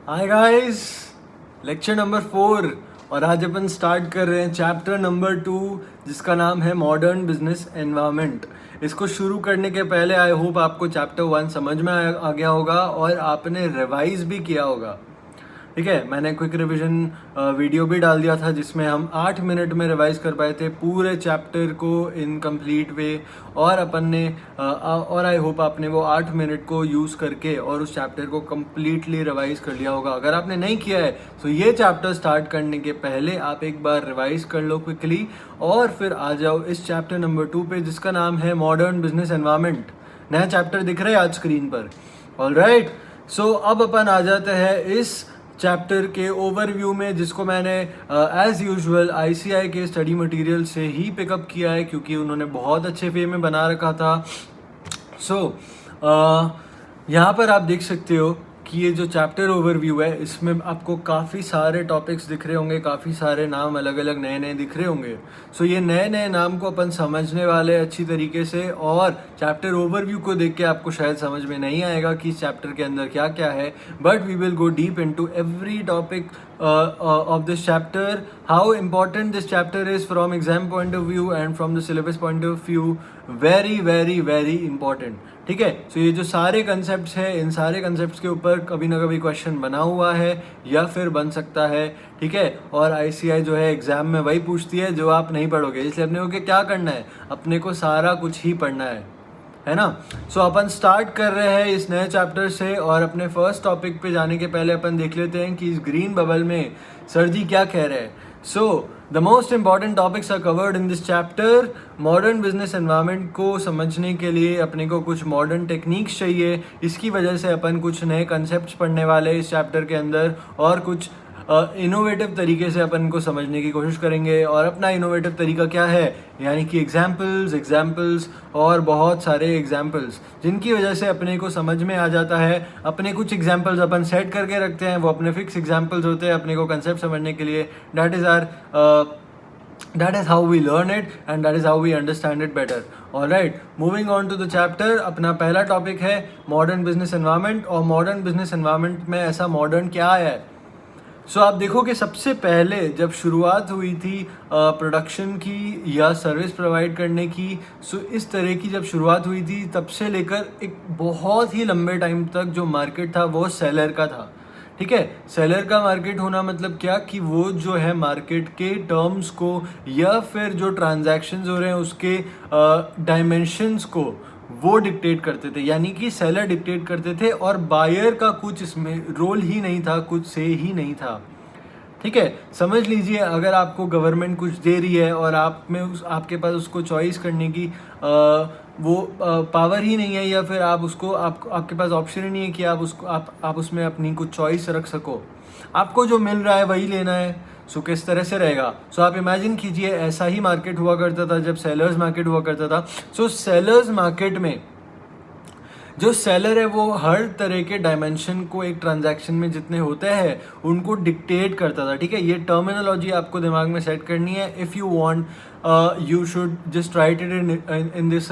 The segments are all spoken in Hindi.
हाय गाइस, लेक्चर नंबर 4 और आज अपन स्टार्ट कर रहे हैं चैप्टर नंबर 2 जिसका नाम है मॉडर्न बिजनेस एनवायरनमेंट। इसको शुरू करने के पहले आई होप आपको चैप्टर 1 समझ में आ गया होगा और आपने रिवाइज भी किया होगा। ठीक है, मैंने क्विक रिवीजन वीडियो भी डाल दिया था जिसमें हम 8 मिनट में रिवाइज कर पाए थे पूरे चैप्टर को इन कंप्लीट वे। और अपन ने और आई होप आपने वो 8 मिनट को यूज़ करके और उस चैप्टर को कम्प्लीटली रिवाइज कर लिया होगा। अगर आपने नहीं किया है तो ये चैप्टर स्टार्ट करने के पहले आप एक बार रिवाइज कर लो क्विकली और फिर आ जाओ इस चैप्टर नंबर 2 पे जिसका नाम है मॉडर्न बिजनेस एनवायरनमेंट। नया चैप्टर दिख रहा है आज स्क्रीन पर। ऑलराइट, सो अब अपन आ जाते हैं इस चैप्टर के ओवरव्यू में जिसको मैंने एज यूजुअल आईसीआई के स्टडी मटेरियल से ही पिकअप किया है क्योंकि उन्होंने बहुत अच्छे वे में बना रखा था। सो यहाँ पर आप देख सकते हो कि ये जो चैप्टर ओवरव्यू है इसमें आपको काफ़ी सारे टॉपिक्स दिख रहे होंगे, काफ़ी सारे नाम अलग अलग नए नए दिख रहे होंगे। सो ये नए नए नाम को अपन समझने वाले अच्छी तरीके से और चैप्टर ओवरव्यू को देख के आपको शायद समझ में नहीं आएगा कि इस चैप्टर के अंदर क्या क्या है, but we will go deep into every topic of this chapter, how important this chapter is from exam point of view and from the syllabus point of view, very very very important। ठीक है, सो ये जो सारे कंसेप्ट हैं इन सारे कंसेप्ट के ऊपर कभी ना कभी क्वेश्चन बना हुआ है या फिर बन सकता है। ठीक है, और आईसीआई जो है एग्जाम में वही पूछती है जो आप नहीं पढ़ोगे, इसलिए अपने को क्या करना है, अपने को सारा कुछ ही पढ़ना है ना। सो अपन स्टार्ट कर रहे हैं इस नए चैप्टर से और अपने फर्स्ट टॉपिक पे जाने के पहले अपन देख लेते हैं कि इस ग्रीन बबल में सर जी क्या कह रहे हैं। So the most important topics are covered in this chapter. Modern business environment को समझने के लिए अपने को कुछ मॉडर्न टेक्निक्स चाहिए, इसकी वजह से अपन कुछ नए कंसेप्ट पढ़ने वाले हैं इस चैप्टर के अंदर और कुछ इनोवेटिव तरीके से अपन को समझने की कोशिश करेंगे। और अपना इनोवेटिव तरीका क्या है, यानी कि एग्जाम्पल्स और बहुत सारे एग्जाम्पल्स जिनकी वजह से अपने को समझ में आ जाता है। अपने कुछ एग्जाम्पल्स अपन सेट करके रखते हैं, वो अपने फिक्स एग्जाम्पल्स होते हैं अपने को कंसेप्ट समझने के लिए। That is how we learn it and that is how we understand it better. Alright, moving on to the chapter। अपना पहला टॉपिक है मॉडर्न बिजनेस एनवायरनमेंट। और मॉडर्न बिजनेस एनवायरनमेंट में ऐसा मॉडर्न क्या है। सो आप देखो कि सबसे पहले जब शुरुआत हुई थी प्रोडक्शन की या सर्विस प्रोवाइड करने की, सो इस तरह की जब शुरुआत हुई थी तब से लेकर एक बहुत ही लंबे टाइम तक जो मार्केट था वो सेलर का था। ठीक है, सेलर का मार्केट होना मतलब क्या कि वो जो है मार्केट के टर्म्स को या फिर जो ट्रांजैक्शंस हो रहे हैं उसके डायमेंशंस को वो डिक्टेट करते थे, यानी कि सेलर डिक्टेट करते थे और बायर का कुछ इसमें रोल ही नहीं था, कुछ से ही नहीं था। ठीक है, समझ लीजिए अगर आपको गवर्नमेंट कुछ दे रही है और आपके पास उसको चॉइस करने की वो पावर ही नहीं है या फिर आपके पास ऑप्शन ही नहीं है कि आप उसमें अपनी कुछ चॉइस रख सको, आपको जो मिल रहा है वही लेना है। सो किस तरह से रहेगा। सो आप इमेजिन कीजिए ऐसा ही मार्केट हुआ करता था जब सेलर्स मार्केट हुआ करता था। सो सेलर्स मार्केट में जो सेलर है वो हर तरह के डायमेंशन को एक ट्रांजैक्शन में जितने होते हैं उनको डिक्टेट करता था। ठीक है, ये टर्मिनोलॉजी आपको दिमाग में सेट करनी है। If you want you should just right it in this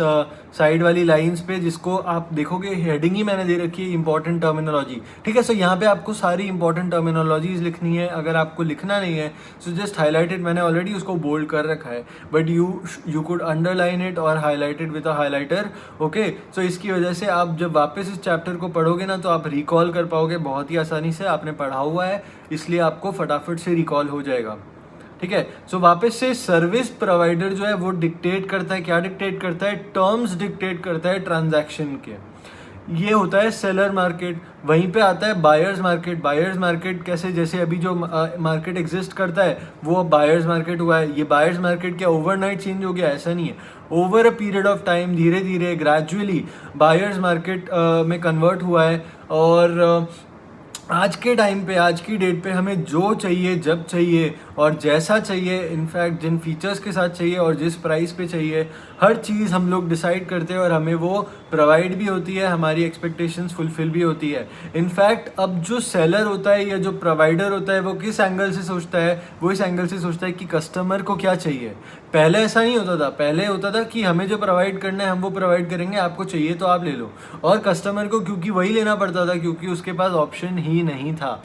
side वाली लाइंस पे, जिसको आप देखोगे हेडिंग ही मैंने दे रखी है इंपॉर्टेंट टर्मिनोलॉजी। ठीक है, सो यहाँ पे आपको सारी इंपॉर्टेंट टर्मिनोलॉजीज लिखनी है। अगर आपको लिखना नहीं है सो जस्ट हाईलाइट इट, मैंने ऑलरेडी उसको बोल्ड कर रखा है, but you could underline it और highlight it with a highlighter. Okay, so इसकी वजह से आप जब वापस इस चैप्टर को पढ़ोगे ना तो आप रिकॉल कर पाओगे बहुत ही आसानी से, आपने पढ़ा हुआ है इसलिए आपको फटाफट से रिकॉल हो जाएगा। ठीक है, सो वापस से सर्विस प्रोवाइडर जो है वो डिक्टेट करता है, क्या डिक्टेट करता है, टर्म्स डिक्टेट करता है ट्रांजैक्शन के। ये होता है सेलर मार्केट। वहीं पे आता है बायर्स मार्केट। बायर्स मार्केट कैसे, जैसे अभी जो मार्केट एग्जिस्ट करता है वो बायर्स मार्केट हुआ है। ये बायर्स मार्केट क्या ओवरनाइट चेंज हो गया, ऐसा नहीं है। Over a period of time धीरे धीरे ग्रेजुअली बायर्स मार्केट में कन्वर्ट हुआ है। और आज के टाइम पे, आज की डेट पे हमें जो चाहिए, जब चाहिए और जैसा चाहिए, इनफैक्ट जिन फीचर्स के साथ चाहिए और जिस प्राइस पे चाहिए, हर चीज़ हम लोग डिसाइड करते हैं और हमें वो प्रोवाइड भी होती है, हमारी एक्सपेक्टेशंस फुलफिल भी होती है। इनफैक्ट अब जो सेलर होता है या जो प्रोवाइडर होता है वो किस एंगल से सोचता है, वो इस एंगल से सोचता है कि कस्टमर को क्या चाहिए। पहले ऐसा नहीं होता था, पहले होता था कि हमें जो प्रोवाइड करना है हम वो प्रोवाइड करेंगे, आपको चाहिए तो आप ले लो। और कस्टमर को क्योंकि वही लेना पड़ता था क्योंकि उसके पास ऑप्शन ही नहीं था।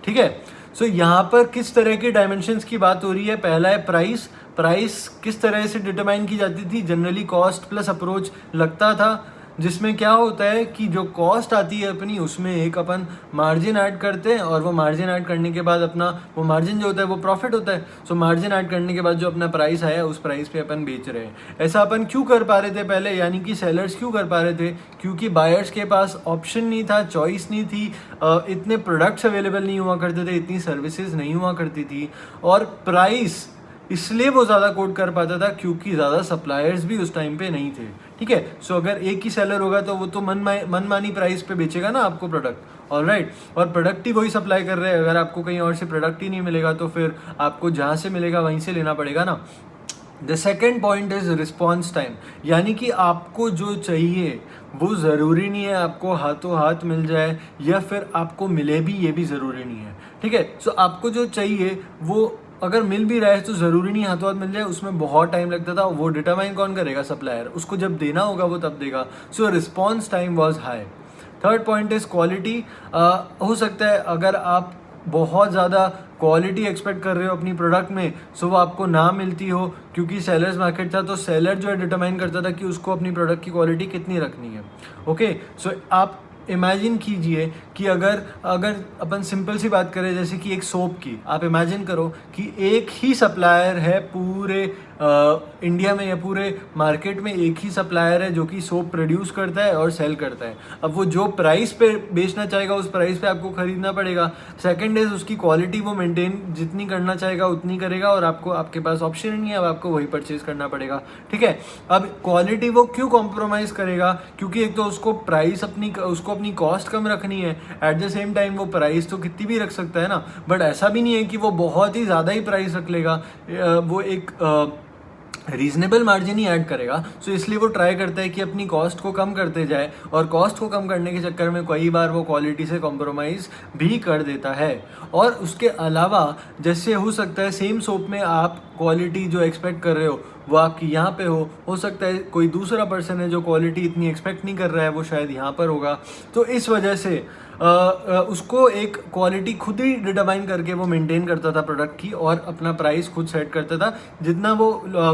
ठीक है। सो यहाँ पर किस तरह के डायमेंशंस की बात हो रही है? पहला है प्राइस। प्राइस किस तरह से डिटरमाइन की जाती थी? जनरली कॉस्ट प्लस अप्रोच लगता था, जिसमें क्या होता है कि जो कॉस्ट आती है अपनी, उसमें एक अपन मार्जिन ऐड करते हैं, और वो मार्जिन ऐड करने के बाद अपना वो मार्जिन जो होता है वो प्रॉफिट होता है। सो मार्जिन ऐड करने के बाद जो अपना प्राइस आया उस प्राइस पे अपन बेच रहे हैं। ऐसा अपन क्यों कर पा रहे थे पहले, यानी कि सेलर्स क्यों कर पा रहे थे? क्योंकि बायर्स के पास ऑप्शन नहीं था, चॉइस नहीं थी, इतने प्रोडक्ट्स अवेलेबल नहीं हुआ करते थे, इतनी सर्विसेज नहीं हुआ करती थी, और प्राइस इसलिए वो ज़्यादा कोट कर पाता था क्योंकि ज़्यादा सप्लायर्स भी उस टाइम पे नहीं थे। ठीक है। सो अगर एक ही सेलर होगा तो वो तो मनमानी प्राइस पे बेचेगा ना आपको प्रोडक्ट, ऑलराइट। और प्रोडक्ट ही वही सप्लाई कर रहे हैं, अगर आपको कहीं और से प्रोडक्ट ही नहीं मिलेगा तो फिर आपको जहाँ से मिलेगा वहीं से लेना पड़ेगा ना। The second point is response time, यानी कि आपको जो चाहिए वो ज़रूरी नहीं है आपको हाथों हाथ मिल जाए, या फिर आपको मिले भी, ये भी ज़रूरी नहीं है। ठीक है। सो आपको जो चाहिए वो अगर मिल भी रहा है तो ज़रूरी नहीं हाथों हाथ मिल जाए, उसमें बहुत टाइम लगता था। वो डिटरमाइन कौन करेगा? सप्लायर। उसको जब देना होगा वो तब देगा। So response time was high. Third point is quality. हो सकता है अगर आप बहुत ज़्यादा क्वालिटी एक्सपेक्ट कर रहे हो अपनी प्रोडक्ट में, सो वो आपको ना मिलती हो, क्योंकि सेलर्स मार्केट था तो सेलर जो है डिटरमाइन करता था कि उसको अपनी प्रोडक्ट की क्वालिटी कितनी रखनी है। ओके। सो आप इमेजिन कीजिए कि अगर अगर अपन सिंपल सी बात करें, जैसे कि एक सोप की, आप इमेजिन करो कि एक ही सप्लायर है पूरे इंडिया में या पूरे मार्केट में, एक ही सप्लायर है जो कि सोप प्रोड्यूस करता है और सेल करता है। अब वो जो प्राइस पे बेचना चाहेगा उस प्राइस पे आपको खरीदना पड़ेगा। सेकंड इज उसकी क्वालिटी वो मेंटेन जितनी करना चाहेगा उतनी करेगा, और आपको आपके पास ऑप्शन नहीं है, अब आपको वही परचेज करना पड़ेगा। ठीक है। अब क्वालिटी वो क्यों कॉम्प्रोमाइज़ करेगा? क्योंकि एक तो उसको प्राइस अपनी कॉस्ट कम रखनी है, एट द सेम टाइम वो प्राइस तो कितनी भी रख सकता है ना, बट ऐसा भी नहीं है कि वो बहुत ही ज़्यादा ही प्राइस रख लेगा, वो एक रीजनेबल मार्जिन ही ऐड करेगा। सो इसलिए वो ट्राई करता है कि अपनी कॉस्ट को कम करते जाए, और कॉस्ट को कम करने के चक्कर में कई बार वो क्वालिटी से कॉम्प्रोमाइज़ भी कर देता है। और उसके अलावा जैसे हो सकता है सेम सोप में आप क्वालिटी जो एक्सपेक्ट कर रहे हो वो आपकी यहाँ पे हो सकता है कोई दूसरा पर्सन है जो क्वालिटी इतनी एक्सपेक्ट नहीं कर रहा है, वो शायद यहाँ पर होगा। तो इस वजह से उसको एक क्वालिटी खुद ही डिटरमाइन करके वो मेंटेन करता था प्रोडक्ट की, और अपना प्राइस खुद सेट करता था। जितना वो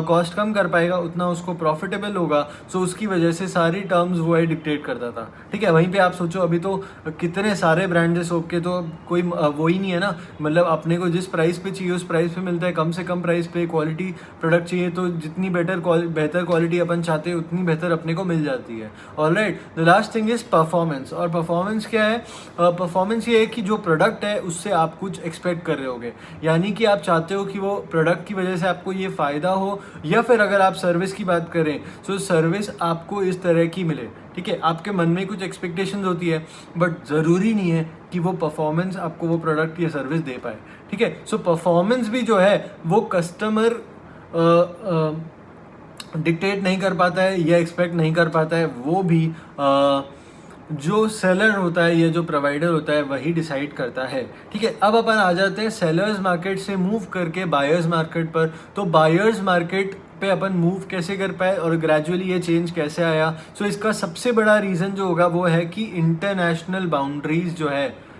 कॉस्ट कम कर पाएगा उतना उसको प्रॉफिटेबल होगा। सो उसकी वजह से सारी टर्म्स वो ही डिक्टेट करता था। ठीक है। वहीं पे आप सोचो, अभी तो कितने सारे ब्रांड है सोप के, तो कोई वो ही नहीं है ना, मतलब अपने को जिस प्राइस पे चाहिए उस प्राइस पे मिलता है, कम से कम प्राइस पे क्वालिटी प्रोडक्ट चाहिए, तो जितनी बेहतर क्वालिटी अपन चाहते हैं उतनी बेहतर अपने को मिल जाती है। Alright. The last thing is performance. और परफॉर्मेंस क्या है? परफॉर्मेंस ये है कि जो प्रोडक्ट है उससे आप कुछ एक्सपेक्ट कर रहे होगे, यानी कि आप चाहते हो कि वो प्रोडक्ट की वजह से आपको ये फ़ायदा हो, या फिर अगर आप सर्विस की बात करें तो सर्विस आपको इस तरह की मिले। ठीक है। आपके मन में कुछ एक्सपेक्टेशंस होती है, बट ज़रूरी नहीं है कि वो परफॉर्मेंस आपको वो प्रोडक्ट या सर्विस दे पाए। ठीक है। सो परफॉर्मेंस भी जो है वो कस्टमर डिक्टेट नहीं कर पाता है या एक्सपेक्ट नहीं कर पाता है, वो भी जो सेलर होता है या जो प्रोवाइडर होता है वही डिसाइड करता है। ठीक है। अब अपन आ जाते हैं सेलर्स मार्केट से मूव करके बायर्स मार्केट पर। तो बायर्स मार्केट पे अपन मूव कैसे कर पाए और ग्रेजुअली ये चेंज कैसे आया? सो इसका सबसे बड़ा रीज़न जो होगा वो है कि इंटरनेशनल बाउंड्रीज जो है,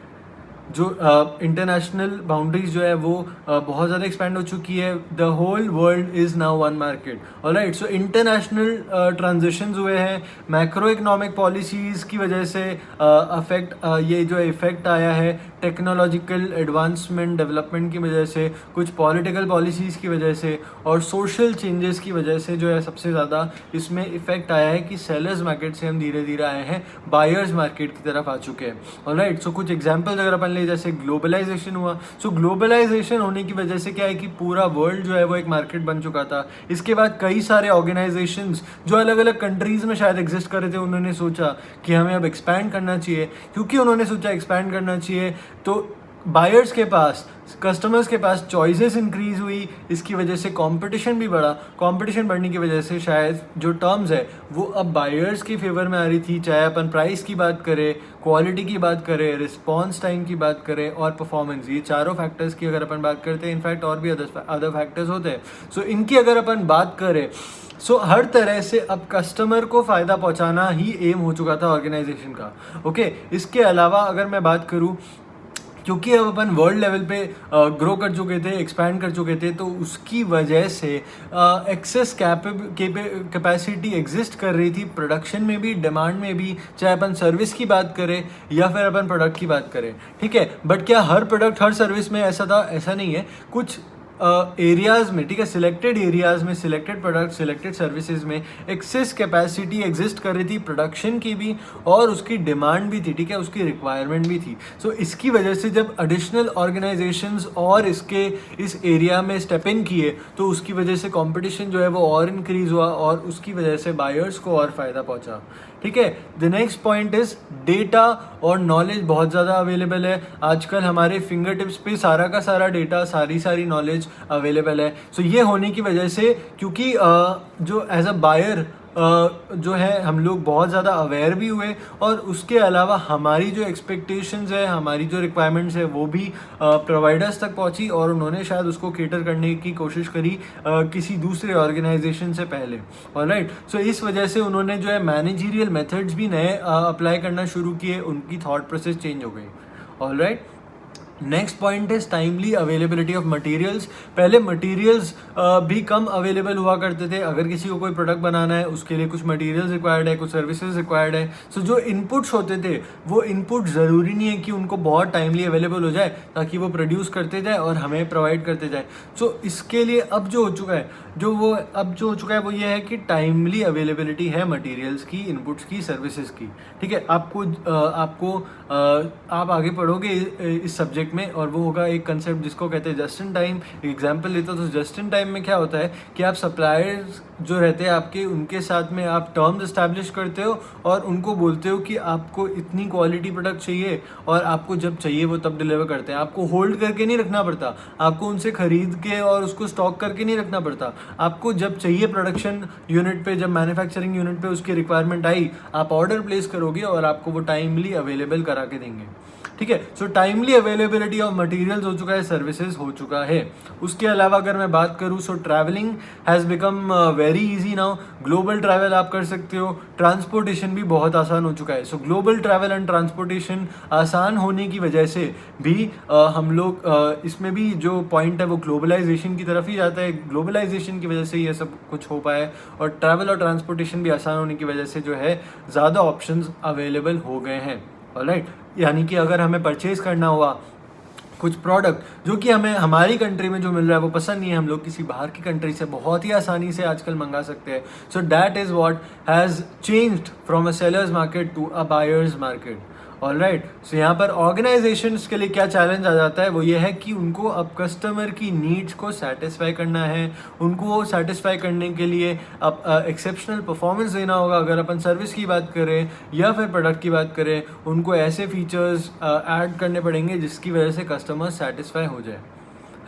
जो इंटरनेशनल बाउंड्रीज जो है वो बहुत ज़्यादा एक्सपैंड हो चुकी है। The whole world is now one market. Alright. So international transitions हुए हैं, मैक्रो इकोनॉमिक पॉलिसीज़ की वजह से ये जो इफ़ेक्ट आया है, टेक्नोलॉजिकल एडवांसमेंट डेवलपमेंट की वजह से, कुछ पॉलिटिकल पॉलिसीज़ की वजह से, और सोशल चेंजेस की वजह से जो है सबसे ज़्यादा इसमें इफ़ेक्ट आया है कि सेलर्स मार्केट से हम धीरे धीरे आए हैं बायर्स मार्केट की तरफ आ चुके हैं। ऑलराइट। सो कुछ एग्जांपल्स अगर अपन ले, जैसे ग्लोबलाइजेशन हुआ। सो ग्लोबलाइजेशन होने की वजह से क्या है कि पूरा वर्ल्ड जो है वो एक मार्केट बन चुका था। इसके बाद कई सारे ऑर्गेनाइजेशंस जो अलग अलग कंट्रीज़ में शायद एग्जिस्ट कर रहे थे, उन्होंने सोचा कि हमें अब एक्सपैंड करना चाहिए। क्योंकि उन्होंने सोचा एक्सपैंड करना चाहिए तो बायर्स के पास, कस्टमर्स के पास चॉइसेस इंक्रीज हुई, इसकी वजह से कंपटीशन भी बढ़ा। कंपटीशन बढ़ने की वजह से शायद जो टर्म्स है वो अब बायर्स की फेवर में आ रही थी, चाहे अपन प्राइस की बात करें, क्वालिटी की बात करें, रिस्पॉन्स टाइम की बात करें और परफॉर्मेंस। ये चारों फैक्टर्स की अगर अपन बात करते हैं, इनफैक्ट और भी अदर फैक्टर्स होते हैं। सो इनकी अगर अपन बात करें, सो हर तरह से अब कस्टमर को फ़ायदा पहुंचाना ही एम हो चुका था ऑर्गेनाइजेशन का। ओके। इसके अलावा अगर मैं बात करूं क्योंकि अब अपन वर्ल्ड लेवल पे ग्रो कर चुके थे, एक्सपैंड कर चुके थे, तो उसकी वजह से एक्सेस कैपेसिटी एग्जिस्ट कर रही थी प्रोडक्शन में भी, डिमांड में भी, चाहे अपन सर्विस की बात करें या फिर अपन प्रोडक्ट की बात करें, ठीक है। बट क्या हर प्रोडक्ट हर सर्विस में ऐसा था? ऐसा नहीं है। कुछ एरियाज में, ठीक है, सिलेक्टेड एरियाज में, सिलेक्टेड प्रोडक्ट, सिलेक्टेड सर्विसेज में एक्सेस कैपेसिटी एग्जिस्ट कर रही थी प्रोडक्शन की भी, और उसकी डिमांड भी थी, ठीक है, उसकी रिक्वायरमेंट भी थी। सो इसकी वजह से जब एडिशनल ऑर्गेनाइजेशंस और इस एरिया में स्टेप इन किए, तो उसकी वजह से कंपटीशन जो है वो और इंक्रीज हुआ, और उसकी वजह से बायर्स को और फायदा पहुंचा, ठीक है। The next point is data और नॉलेज बहुत ज़्यादा अवेलेबल है आजकल हमारे फिंगर टिप्स पे, सारा का सारा डेटा, सारी नॉलेज अवेलेबल है। सो ये होने की वजह से, क्योंकि जो एज अ बायर जो है हम लोग बहुत ज़्यादा अवेयर भी हुए, और उसके अलावा हमारी जो एक्सपेक्टेशंस है, हमारी जो रिक्वायरमेंट्स है, वो भी प्रोवाइडर्स तक पहुंची, और उन्होंने शायद उसको केटर करने की कोशिश करी किसी दूसरे ऑर्गेनाइजेशन से पहले। ऑलराइट, सो इस वजह से उन्होंने जो है मैनेजरियल मेथड्स भी नए अप्लाई करना शुरू किए, उनकी थॉट प्रोसेस चेंज हो गई। Alright, next point is timely availability of materials. पहले मटेरियल्स भी कम अवेलेबल हुआ करते थे। अगर किसी को कोई प्रोडक्ट बनाना है, उसके लिए कुछ मटेरियल्स रिक्वायर्ड है, कुछ सर्विसेज रिक्वायर्ड है। सो जो इनपुट्स होते थे, वो इनपुट ज़रूरी नहीं है कि उनको बहुत टाइमली अवेलेबल हो जाए ताकि वो प्रोड्यूस करते जाए और हमें प्रोवाइड करते जाए। सो इसके लिए अब जो हो चुका है वो ये है कि टाइमली अवेलेबिलिटी है मटेरियल्स की, इनपुट्स की, सर्विसेज की, ठीक है। आप आगे पढ़ोगे इस सब्जेक्ट में, और वो होगा एक कंसेप्ट जिसको कहते हैं जस्ट इन टाइम। एग्जांपल लेते हो तो जस्ट इन टाइम में क्या होता है कि आप सप्लायर्स जो रहते हैं आपके, उनके साथ में आप टर्म्स इस्टेब्लिश करते हो और उनको बोलते हो कि आपको इतनी क्वालिटी प्रोडक्ट चाहिए, और आपको जब चाहिए वो तब डिलीवर करते हैं। आपको होल्ड करके नहीं रखना पड़ता, आपको उनसे खरीद के और उसको स्टॉक करके नहीं रखना पड़ता। आपको जब चाहिए प्रोडक्शन यूनिट पे, जब मैन्युफैक्चरिंग यूनिट पे उसकी रिक्वायरमेंट आई, आप ऑर्डर प्लेस करोगे और आपको वो टाइमली अवेलेबल करा के देंगे, ठीक है। सो टाइमली अवेलेबिलिटी ऑफ मटेरियल्स हो चुका है, सर्विसेज हो चुका है। उसके अलावा अगर मैं बात करूँ, सो travelling has become very easy now. Global travel आप कर सकते हो, ट्रांसपोर्टेशन भी बहुत आसान हो चुका है। सो ग्लोबल ट्रैवल एंड ट्रांसपोर्टेशन आसान होने की वजह से भी हम लोग इसमें भी जो पॉइंट है वो ग्लोबलाइजेशन की तरफ ही जाता है। ग्लोबलाइजेशन की वजह से ये सब कुछ हो पाया है, और ट्रैवल और ट्रांसपोर्टेशन भी आसान होने की वजह से जो है ज़्यादा ऑप्शंस अवेलेबल हो गए हैं। ऑलराइट, यानी कि अगर हमें परचेज करना हुआ कुछ प्रोडक्ट जो कि हमें हमारी कंट्री में जो मिल रहा है वो पसंद नहीं है, हम लोग किसी बाहर की कंट्री से बहुत ही आसानी से आजकल मंगा सकते हैं। So that is what has changed from a sellers market to a buyers market. Alright, so यहाँ पर ऑर्गेनाइजेशंस के लिए क्या चैलेंज आ जाता है, वो ये है कि उनको अब कस्टमर की नीड्स को सेटिस्फाई करना है। उनको सेटिस्फाई करने के लिए अब एक्सेप्शनल परफॉर्मेंस देना होगा। अगर अपन सर्विस की बात करें या फिर प्रोडक्ट की बात करें, उनको ऐसे फीचर्स ऐड करने पड़ेंगे जिसकी वजह से कस्टमर सेटिस्फाई हो जाए,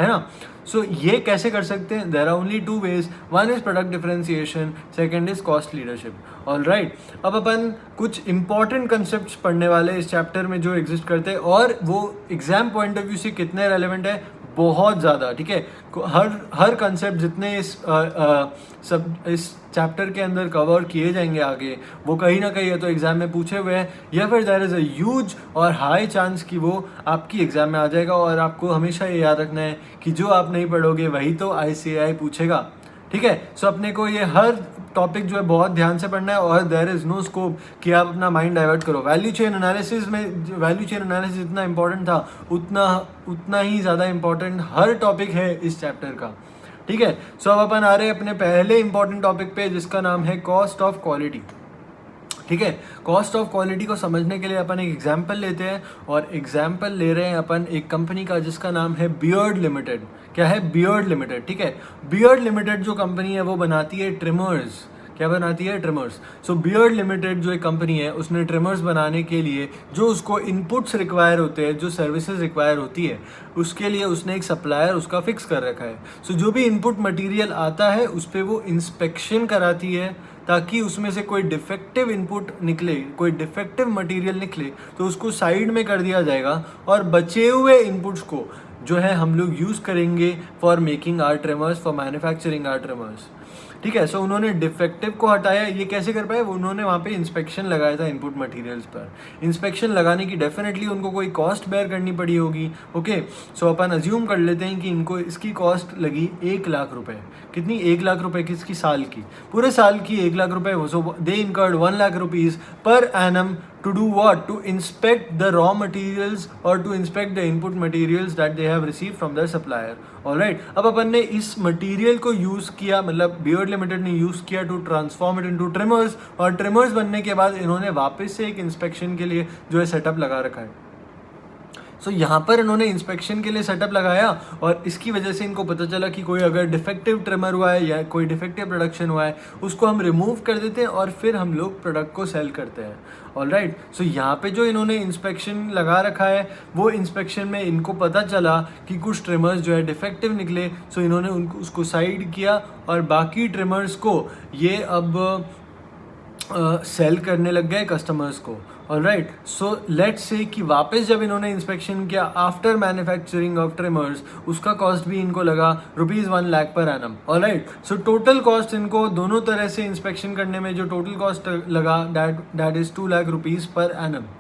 है ना। सो ये कैसे कर सकते हैं? There are only two ways. One is product differentiation, second is cost leadership. Alright, अब अपन कुछ इंपॉर्टेंट कंसेप्ट्स पढ़ने वाले इस चैप्टर में जो एग्जिस्ट करते हैं, और वो एग्जाम पॉइंट ऑफ व्यू से कितने रेलेवेंट है, बहुत ज़्यादा, ठीक है। हर कंसेप्ट जितने इस चैप्टर के अंदर कवर किए जाएंगे आगे, वो कहीं ना कहीं या तो एग्जाम में पूछे हुए हैं, या फिर देयर इज़ अ ह्यूज और हाई चांस कि वो आपकी एग्जाम में आ जाएगा। और आपको हमेशा ये याद रखना है कि जो आप नहीं पढ़ोगे वही तो ICAI पूछेगा, ठीक है। सो अपने को ये हर टॉपिक जो है बहुत ध्यान से पढ़ना है, और देयर इज़ नो स्कोप कि आप अपना माइंड डाइवर्ट करो। वैल्यू चेन एनालिसिस जितना इंपॉर्टेंट था, उतना ही ज़्यादा इंपॉर्टेंट हर टॉपिक है इस चैप्टर का, ठीक है। सो अब अपन आ रहे हैं अपने पहले इंपॉर्टेंट टॉपिक पे, जिसका नाम है कॉस्ट ऑफ क्वालिटी, ठीक है। कॉस्ट ऑफ क्वालिटी को समझने के लिए अपन एक एग्जाम्पल लेते हैं, और एग्जाम्पल ले रहे हैं अपन एक कंपनी का जिसका नाम है बियर्ड लिमिटेड। क्या है? बियर्ड लिमिटेड, ठीक है। बियर्ड लिमिटेड जो कंपनी है वो बनाती है ट्रिमर्स। क्या बनाती है? ट्रिमर्स। सो बियर्ड लिमिटेड जो एक कंपनी है, उसने ट्रिमर्स बनाने के लिए जो उसको इनपुट्स रिक्वायर होते हैं, जो सर्विसेज रिक्वायर होती है, उसके लिए उसने एक सप्लायर उसका फिक्स कर रखा है। सो जो भी इनपुट मटेरियल आता है उस पर वो इंस्पेक्शन कराती है, ताकि उसमें से कोई डिफेक्टिव इनपुट निकले, कोई डिफेक्टिव मटेरियल निकले तो उसको साइड में कर दिया जाएगा, और बचे हुए इनपुट्स को जो है हम लोग यूज़ करेंगे for making our trimmers, for manufacturing our trimmers. ठीक है, सो उन्होंने डिफेक्टिव को हटाया। ये कैसे कर पाए? उन्होंने वहाँ पे इंस्पेक्शन लगाया था इनपुट मटेरियल्स पर। इंस्पेक्शन लगाने की डेफिनेटली उनको कोई कॉस्ट बेयर करनी पड़ी होगी। ओके, सो अपन अज्यूम कर लेते हैं कि इनको इसकी कॉस्ट लगी 1 लाख रुपए। कितनी? 1 लाख रुपए किसकी? साल की, पूरे साल की 1 लाख रुपए। So they incurred 1 lakh rupees पर एनम to do what? To inspect the raw materials or to inspect the input materials that they have received from their supplier. Alright, अब अपन ने इस मटेरियल को यूज़ किया, मतलब बियर्ड लिमिटेड ने यूज़ किया to transform it into trimmers, और ट्रिमर्स बनने के बाद इन्होंने वापस से एक इंस्पेक्शन के लिए जो है सेटअप लगा रखा है। सो यहाँ पर इन्होंने इंस्पेक्शन के लिए सेटअप लगाया, और इसकी वजह से इनको पता चला कि कोई अगर डिफेक्टिव ट्रिमर हुआ है या कोई डिफेक्टिव प्रोडक्शन हुआ है, उसको हम रिमूव कर देते हैं और फिर हम लोग प्रोडक्ट को सेल करते हैं। ऑलराइट, सो यहाँ पे जो इन्होंने इंस्पेक्शन लगा रखा है, वो इंस्पेक्शन में इनको पता चला कि कुछ ट्रिमर्स जो है डिफेक्टिव निकले। सो इन्होंने उनको उसको साइड किया और बाकी ट्रिमर्स को ये अब सेल करने लग गए कस्टमर्स को। ऑलराइट, सो लेट्स से कि वापस जब इन्होंने इंस्पेक्शन किया आफ्टर मैन्युफैक्चरिंग ऑफ ट्रिमर्स, उसका कॉस्ट भी इनको लगा ₹1 lakh per annum. Alright, so total cost इनको दोनों तरह से इंस्पेक्शन करने में जो टोटल कॉस्ट लगा that is ₹2 lakh per annum.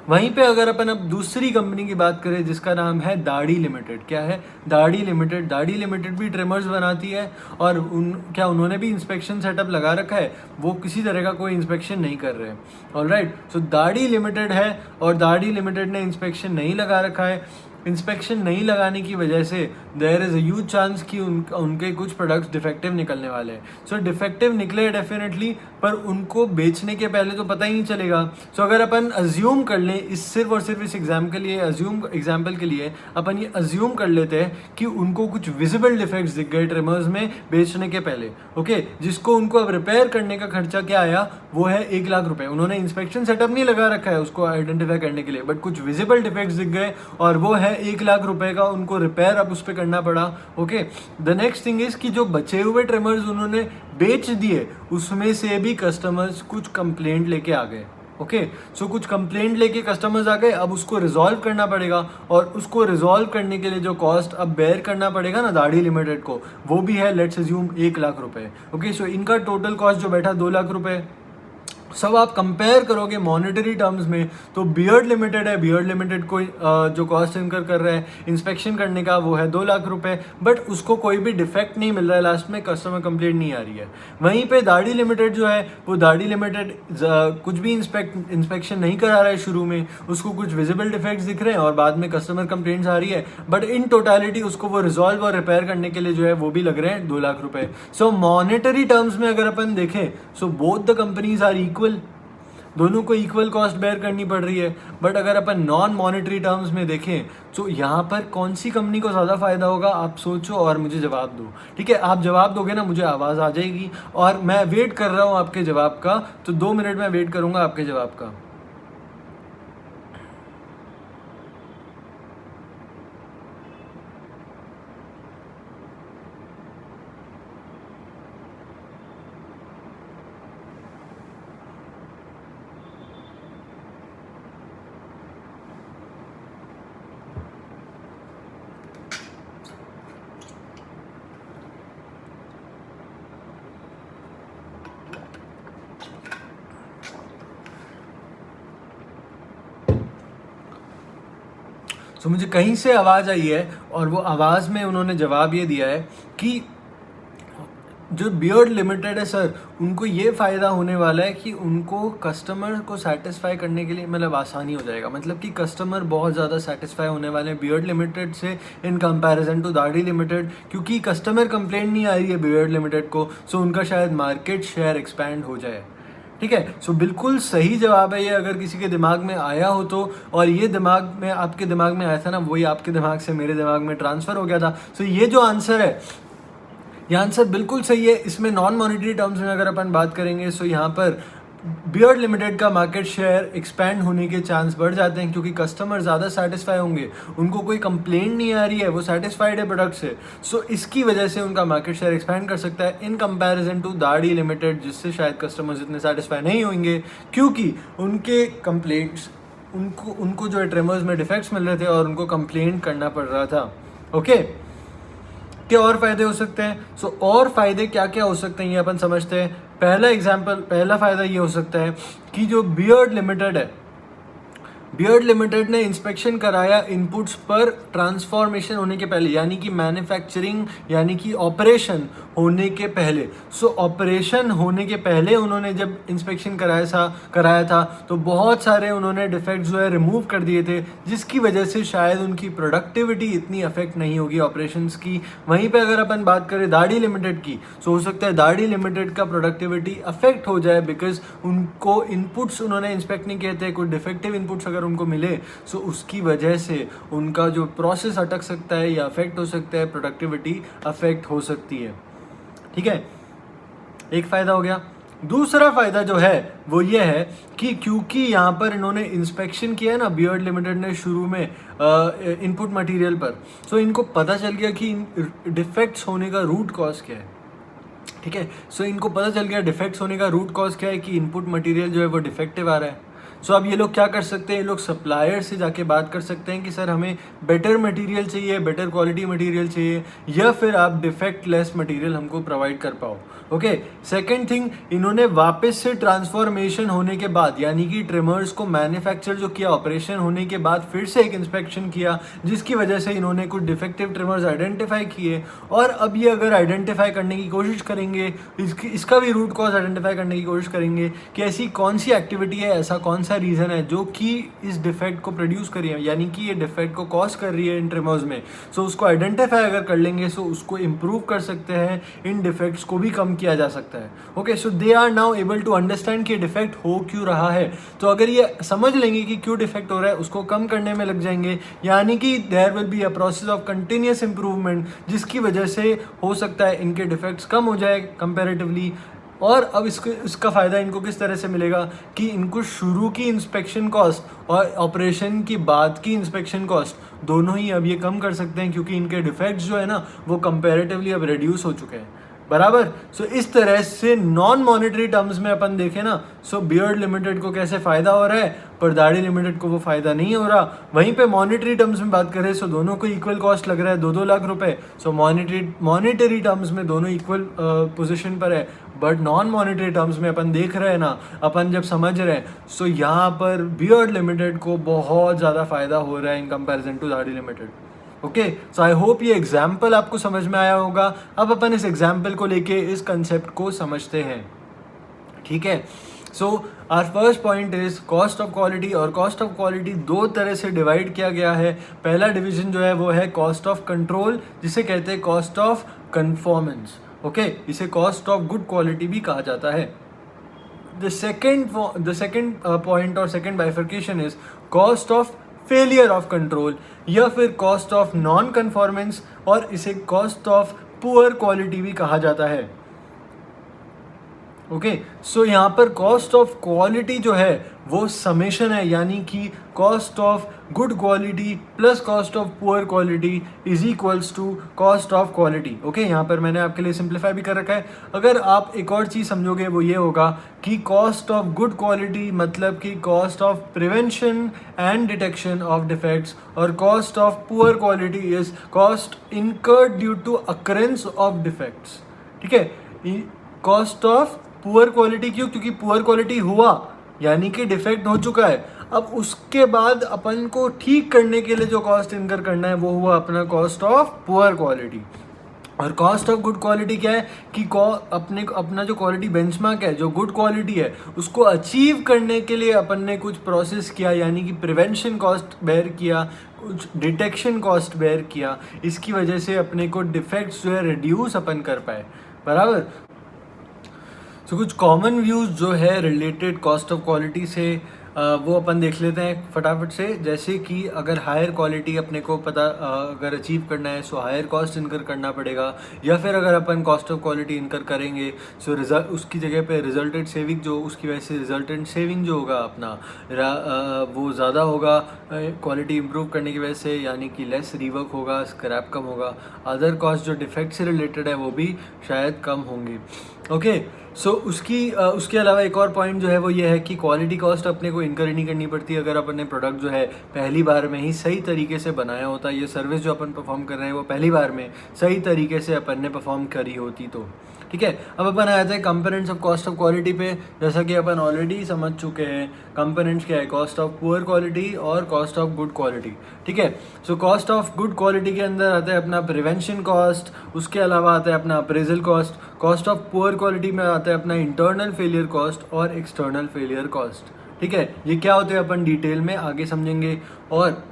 वहीं पे अगर अपन अब दूसरी कंपनी की बात करें जिसका नाम है दाढ़ी लिमिटेड। क्या है? दाढ़ी लिमिटेड। दाढ़ी लिमिटेड भी ट्रिमर्स बनाती है, और उन्होंने भी इंस्पेक्शन सेटअप लगा रखा है? वो किसी तरह का कोई इंस्पेक्शन नहीं कर रहे हैं। ऑलराइट, सो दाढ़ी लिमिटेड है और दाढ़ी लिमिटेड ने इंस्पेक्शन नहीं लगा रखा है। इंस्पेक्शन नहीं लगाने की वजह से there is a huge chance कि उनके कुछ प्रोडक्ट्स डिफेक्टिव निकलने वाले हैं। सो डिफेक्टिव निकले डेफिनेटली, पर उनको बेचने के पहले तो पता ही नहीं चलेगा। सो अगर अपन अज्यूम कर लें, इस सिर्फ और सिर्फ इस एग्जाम्पल के लिए अपन ये अज्यूम कर लेते हैं कि उनको कुछ विजिबल डिफेक्ट्स दिख गए ट्रिमर्स में बेचने के पहले। ओके, जिसको उनको अब रिपेयर करने का खर्चा क्या आया? वो है 1 लाख रुपए। उन्होंने इंस्पेक्शन सेटअप नहीं लगा रखा है उसको आइडेंटिफाई करने के लिए, बट कुछ विजिबल डिफेक्ट्स दिख गए और वो है 1 लाख रुपए का उनको रिपेयर अब उस पर करना पड़ा। Okay, the next thing is कि जो बचे हुए ट्रिमर्स उन्होंने बेच दिए, उसमें से भी कस्टमर्स कुछ कंप्लेंट लेके आ गए। ओके, सो कुछ कंप्लेंट लेके कस्टमर्स आ गए, अब उसको रिजॉल्व करना पड़ेगा, और उसको रिजॉल्व करने के लिए जो कॉस्ट अब बेयर करना पड़ेगा ना दाढ़ी लिमिटेड को, वो भी है लेट्स अज्यूम 1 लाख रुपए। ओके, सो इनका टोटल कॉस्ट जो बैठा 2 लाख रुपए। सब आप कंपेयर करोगे मॉनेटरी टर्म्स में तो बियर्ड लिमिटेड है, बियर्ड लिमिटेड को जो कॉस्ट इनकर कर रहा है इंस्पेक्शन करने का वो है 2 लाख रुपए, बट उसको कोई भी डिफेक्ट नहीं मिल रहा है, लास्ट में कस्टमर कंप्लेंट नहीं आ रही है। वहीं पे दाढ़ी लिमिटेड जो है वो दाढ़ी लिमिटेड कुछ भी इंस्पेक्शन नहीं करा रहा है शुरू में, उसको कुछ विजिबल डिफेक्ट्स दिख रहे हैं और बाद में कस्टमर कंप्लेंट्स आ रही है, बट इन टोटलिटी उसको वो रिजॉल्व और रिपेयर करने के लिए जो है वो भी लग रहे हैं 2 लाख रुपए। सो मॉनेटरी टर्म्स में अगर अपन देखें, so both the companies are equal, दोनों को इक्वल कॉस्ट बेयर करनी पड़ रही है। बट अगर अपन नॉन मॉनेटरी टर्म्स में देखें तो यहाँ पर कौन सी कंपनी को ज़्यादा फायदा होगा, आप सोचो और मुझे जवाब दो। ठीक है, आप जवाब दोगे ना, मुझे आवाज़ आ जाएगी और मैं वेट कर रहा हूँ आपके जवाब का, तो 2 मिनट में वेट करूँगा आपके जवाब का। सो मुझे कहीं से आवाज़ आई है और वो आवाज़ में उन्होंने जवाब ये दिया है कि जो बियर्ड लिमिटेड है सर, उनको ये फ़ायदा होने वाला है कि उनको कस्टमर को सेटिस्फाई करने के लिए मतलब आसानी हो जाएगा, मतलब कि कस्टमर बहुत ज़्यादा सेटिस्फाई होने वाले हैं बियर्ड लिमिटेड से इन कंपैरिजन टू दाढ़ी लिमिटेड, क्योंकि कस्टमर कंप्लेंट नहीं आ रही है बियर्ड लिमिटेड को। सो उनका शायद मार्केट शेयर एक्सपैंड हो जाए। ठीक है, सो बिल्कुल सही जवाब है ये, अगर किसी के दिमाग में आया हो तो, और ये दिमाग में आपके दिमाग में आया था ना, वही आपके दिमाग से मेरे दिमाग में ट्रांसफ़र हो गया था। सो ये जो आंसर है, ये आंसर बिल्कुल सही है। इसमें नॉन मॉनेटरी टर्म्स में अगर अपन बात करेंगे सो यहाँ पर बियर्ड लिमिटेड का मार्केट शेयर एक्सपैंड होने के चांस बढ़ जाते हैं, क्योंकि कस्टमर ज़्यादा सेटिस्फाई होंगे, उनको कोई कंप्लेंट नहीं आ रही है, वो सेटिस्फाइड है प्रोडक्ट से। सो इसकी वजह से उनका मार्केट शेयर एक्सपैंड कर सकता है इन कंपैरिजन टू दाढ़ी लिमिटेड, जिससे शायद कस्टमर्स इतने सेटिस्फाई नहीं होंगे, क्योंकि उनके कंप्लेंट्स उनको जो है ट्रिमर्स में डिफेक्ट्स मिल रहे थे और उनको कंप्लेंट करना पड़ रहा था। ओके, क्या और फायदे हो सकते हैं? सो और फायदे क्या क्या हो सकते हैं ये अपन समझते हैं। पहला फायदा ये हो सकता है कि जो बियर्ड लिमिटेड है, बियर्ड लिमिटेड ने इंस्पेक्शन कराया इनपुट्स पर ट्रांसफॉर्मेशन होने के पहले, यानी कि मैन्युफैक्चरिंग यानी कि ऑपरेशन होने के पहले। सो ऑपरेशन होने के पहले उन्होंने जब इंस्पेक्शन कराया था तो बहुत सारे उन्होंने डिफेक्ट्स जो है रिमूव कर दिए थे, जिसकी वजह से शायद उनकी प्रोडक्टिविटी इतनी अफेक्ट नहीं होगी ऑपरेशंस की। वहीं पे अगर अपन बात करें दाढ़ी लिमिटेड की, सो हो सकता है दाढ़ी लिमिटेड का प्रोडक्टिविटी अफेक्ट हो जाए, बिकॉज उनको इनपुट्स उन्होंने इंस्पेक्ट नहीं किए थे, कोई डिफेक्टिव इनपुट्स अगर उनको मिले सो उसकी वजह से उनका जो प्रोसेस अटक सकता है या अफेक्ट हो सकता है, प्रोडक्टिविटी अफेक्ट हो सकती है। ठीक है, एक फायदा हो गया। दूसरा फायदा जो है वो ये है कि क्योंकि यहाँ पर इन्होंने इंस्पेक्शन किया है ना, बियर्ड लिमिटेड ने शुरू में इनपुट मटेरियल पर, सो इनको पता चल गया कि डिफेक्ट्स होने का रूट कॉज क्या है। ठीक है, सो इनको पता चल गया डिफेक्ट्स होने का रूट कॉज क्या है, कि इनपुट मटेरियल जो है वो डिफेक्टिव आ रहा है। सो अब ये लोग क्या कर सकते हैं, ये लोग सप्लायर से जाके बात कर सकते हैं कि सर हमें बेटर मटेरियल चाहिए, बेटर क्वालिटी मटेरियल चाहिए, या फिर आप डिफेक्ट लेस मटेरियल हमको प्रोवाइड कर पाओ। ओके, सेकंड थिंग, इन्होंने वापस से ट्रांसफॉर्मेशन होने के बाद, यानी कि ट्रिमर्स को मैन्युफैक्चर जो किया ऑपरेशन होने के बाद, फिर से एक इंस्पेक्शन किया, जिसकी वजह से इन्होंने कुछ डिफेक्टिव ट्रिमर्स आइडेंटिफाई किए। और अब ये अगर आइडेंटिफाई करने की कोशिश करेंगे, इसका भी रूट कॉज आइडेंटिफाई करने की कोशिश करेंगे कि ऐसी कौन सी एक्टिविटी है, ऐसा कौन सा रीज़न है जो कि इस डिफेक्ट को प्रोड्यूस करी है, यानी कि ये डिफेक्ट को कॉज कर रही है इन ट्रिमर्स में। सो उसको आइडेंटिफाई अगर कर लेंगे सो उसको इम्प्रूव कर सकते हैं, इन डिफेक्ट्स को भी कम किया जा सकता है। Okay, so they are now able to understand कि डिफेक्ट हो क्यों रहा है। तो अगर ये समझ लेंगे कि क्यों डिफेक्ट हो रहा है, उसको कम करने में लग जाएंगे, यानी कि there will be a process of continuous improvement, जिसकी वजह से हो सकता है इनके डिफेक्ट्स कम हो जाए कंपैरेटिवली। और अब इसका फ़ायदा इनको किस तरह से मिलेगा कि इनको शुरू की इंस्पेक्शन कॉस्ट और ऑपरेशन की बाद की इंस्पेक्शन कॉस्ट दोनों ही अब ये कम कर सकते हैं, क्योंकि इनके डिफेक्ट्स जो है ना वो कंपैरेटिवली अब रिड्यूस हो चुके हैं। बराबर। सो इस तरह से नॉन मॉनेटरी टर्म्स में अपन देखें ना, सो बियर्ड लिमिटेड को कैसे फ़ायदा हो रहा है, पर दाढ़ी लिमिटेड को वो फ़ायदा नहीं हो रहा। वहीं पे मॉनेटरी टर्म्स में बात करें सो दोनों को इक्वल कॉस्ट लग रहा है, 2-2 लाख रुपए। सो मॉनेटरी टर्म्स में दोनों इक्वल पोजीशन पर है, बट नॉन मॉनेटरी टर्म्स में अपन देख रहे हैं ना, अपन जब समझ रहे हैं, सो यहाँ पर बियर्ड लिमिटेड को बहुत ज़्यादा फ़ायदा हो रहा है इन कंपेरिजन टू दाढ़ी limited. Okay, so I hope ये एग्जाम्पल आपको समझ में आया होगा। अब अपन इस एग्जाम्पल को लेके इस कंसेप्ट को समझते हैं। ठीक है, so our first point is cost of quality. और कॉस्ट ऑफ क्वालिटी दो तरह से डिवाइड किया गया है। पहला डिवीजन जो है वो है कॉस्ट ऑफ कंट्रोल, जिसे कहते हैं कॉस्ट ऑफ कन्फॉर्मेंस। ओके, इसे कॉस्ट ऑफ गुड क्वालिटी भी कहा जाता है। द सेकेंड पॉइंट और second bifurcation is cost of failure of control, या फिर कॉस्ट ऑफ नॉन कन्फॉर्मेंस, और इसे कॉस्ट ऑफ पुअर क्वालिटी भी कहा जाता है। ओके, सो यहाँ पर कॉस्ट ऑफ क्वालिटी जो है वो समेशन है, यानी कि cost of good quality plus cost of poor quality is equals to cost of quality. Okay, यहाँ पर मैंने आपके लिए सिंप्लीफाई भी कर रखा है। अगर आप एक और चीज़ समझोगे वो ये होगा कि कॉस्ट ऑफ गुड क्वालिटी मतलब कि cost of prevention and detection of defects, और cost of poor quality is cost incurred due to occurrence of defects. ठीक है, कॉस्ट ऑफ पुअर क्वालिटी क्यों? क्योंकि पुअर क्वालिटी हुआ यानी कि डिफेक्ट हो चुका है, अब उसके बाद अपन को ठीक करने के लिए जो कॉस्ट इनकर करना है वो हुआ अपना कॉस्ट ऑफ पुअर क्वालिटी। और कॉस्ट ऑफ गुड क्वालिटी क्या है कि अपना जो क्वालिटी बेंचमार्क है, जो गुड क्वालिटी है, उसको अचीव करने के लिए अपन ने कुछ प्रोसेस किया, यानी कि प्रिवेंशन कॉस्ट बेयर किया, कुछ डिटेक्शन कॉस्ट बेयर किया। इसकी वजह से अपने को डिफेक्ट्स जो है रिड्यूस अपन कर पाए। बराबर। सो कुछ कॉमन व्यूज़ जो है रिलेटेड कॉस्ट ऑफ क्वालिटी से वो अपन देख लेते हैं फटाफट से। जैसे कि अगर हायर क्वालिटी अपने को अगर अचीव करना है सो हायर कॉस्ट इनकर करना पड़ेगा, या फिर अगर अपन कॉस्ट ऑफ क्वालिटी इनकर करेंगे सो उसकी जगह पे रिजल्टेंट सेविंग जो उसकी वजह से रिजल्टेंट सेविंग जो होगा अपना वो ज़्यादा होगा क्वालिटी इंप्रूव करने की वजह से, यानी कि लेस रीवर्क होगा, स्क्रैप कम होगा, अदर कॉस्ट जो डिफेक्ट से रिलेटेड है वो भी शायद कम होंगी। ओके, सो उसके अलावा एक और पॉइंट जो है वो ये है कि क्वालिटी कॉस्ट अपने को इनकर ही नहीं करनी पड़ती अगर अपन ने प्रोडक्ट जो है पहली बार में ही सही तरीके से बनाया होता, ये सर्विस जो अपन परफॉर्म कर रहे हैं वो पहली बार में सही तरीके से अपन ने परफॉर्म करी होती तो। ठीक है, अब अपन आते हैं components of cost of quality पे। जैसा कि अपन ऑलरेडी समझ चुके हैं कंपोनेंट्स क्या है, कॉस्ट ऑफ पुअर क्वालिटी और कॉस्ट ऑफ गुड क्वालिटी। ठीक है, so cost of good quality के अंदर आता है अपना प्रिवेंशन कॉस्ट, उसके अलावा आता है अपना appraisal cost. Cost of poor quality में आता है अपना इंटरनल फेलियर कॉस्ट और एक्सटर्नल फेलियर कॉस्ट। ठीक है, ये क्या होते हैं अपन डिटेल में आगे समझेंगे। और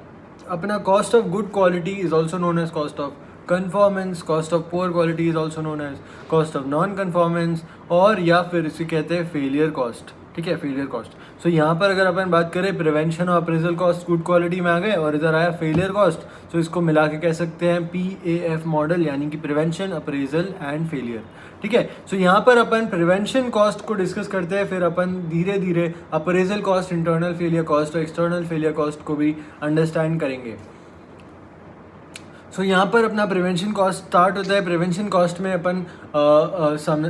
अपना cost of good quality is also known as cost of conformance, cost of poor quality is also known as cost of non conformance, और या फिर इसे कहते हैं फेलियर कॉस्ट। ठीक है, फेलियर कॉस्ट। सो यहाँ पर अगर अपन बात करें प्रिवेंशन और अप्रेजल कॉस्ट गुड क्वालिटी में आ गए और इधर आया फेलियर कॉस्ट, तो इसको मिला के कह सकते हैं PAF मॉडल, यानी कि प्रिवेंशन, अप्रेजल एंड फेलियर। ठीक है, सो यहाँ पर अपन प्रिवेंशन कॉस्ट को डिस्कस करते हैं, फिर अपन धीरे धीरे appraisal cost, internal failure cost और एक्सटर्नल फेलियर कॉस्ट को भी अंडरस्टैंड करेंगे। सो यहाँ पर अपना प्रिवेंशन कॉस्ट स्टार्ट होता है। प्रिवेंशन कॉस्ट में अपन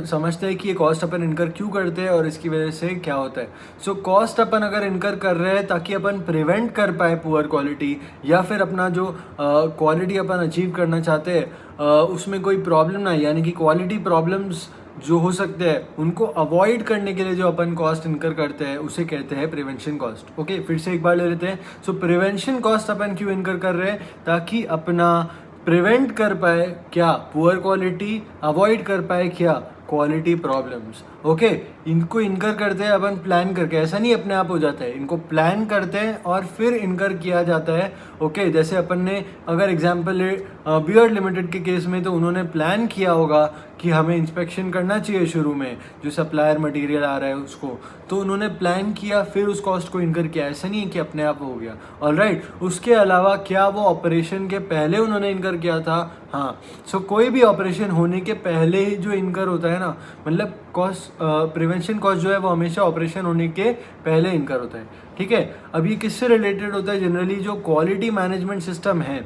समझते हैं कि ये कॉस्ट अपन इनकर क्यों करते हैं और इसकी वजह से क्या होता है। सो कॉस्ट अपन अगर इनकर कर रहे हैं ताकि अपन प्रिवेंट कर पाए पुअर क्वालिटी, या फिर अपना जो क्वालिटी अपन अचीव करना चाहते हैं उसमें कोई प्रॉब्लम ना, यानी कि क्वालिटी प्रॉब्लम्स जो हो सकते हैं उनको अवॉइड करने के लिए जो अपन कॉस्ट इनकर करते हैं उसे कहते हैं प्रिवेंशन कॉस्ट। ओके, फिर से एक बार ले लेते हैं। सो प्रिवेंशन कॉस्ट अपन क्यों इनकर कर रहे हैं, ताकि अपना प्रिवेंट कर पाए क्या पुअर क्वालिटी, अवॉइड कर पाए क्या क्वालिटी प्रॉब्लम्स। ओके, इनको इनकर करते हैं अपन प्लान करके, ऐसा नहीं अपने आप हो जाता है, इनको प्लान करते हैं और फिर इनकर किया जाता है। ओके, जैसे अपन ने अगर एग्जांपल ले बियर्ड लिमिटेड के केस में, तो उन्होंने प्लान किया होगा कि हमें इंस्पेक्शन करना चाहिए शुरू में जो सप्लायर मटेरियल आ रहा है उसको, तो उन्होंने प्लान किया फिर उस कॉस्ट को इनकर किया, ऐसा नहीं है कि अपने आप हो गया। ऑलराइट, उसके अलावा क्या वो ऑपरेशन के पहले उन्होंने इनकर किया था? हाँ। सो कोई भी ऑपरेशन होने के पहले ही जो इनकर होता है ना, मतलब कॉस्ट प्रिवेंशन कॉस्ट जो है वो हमेशा ऑपरेशन होने के पहले इनकर होता है। ठीक है, अब ये किससे रिलेटेड होता है? जनरली जो क्वालिटी मैनेजमेंट सिस्टम है,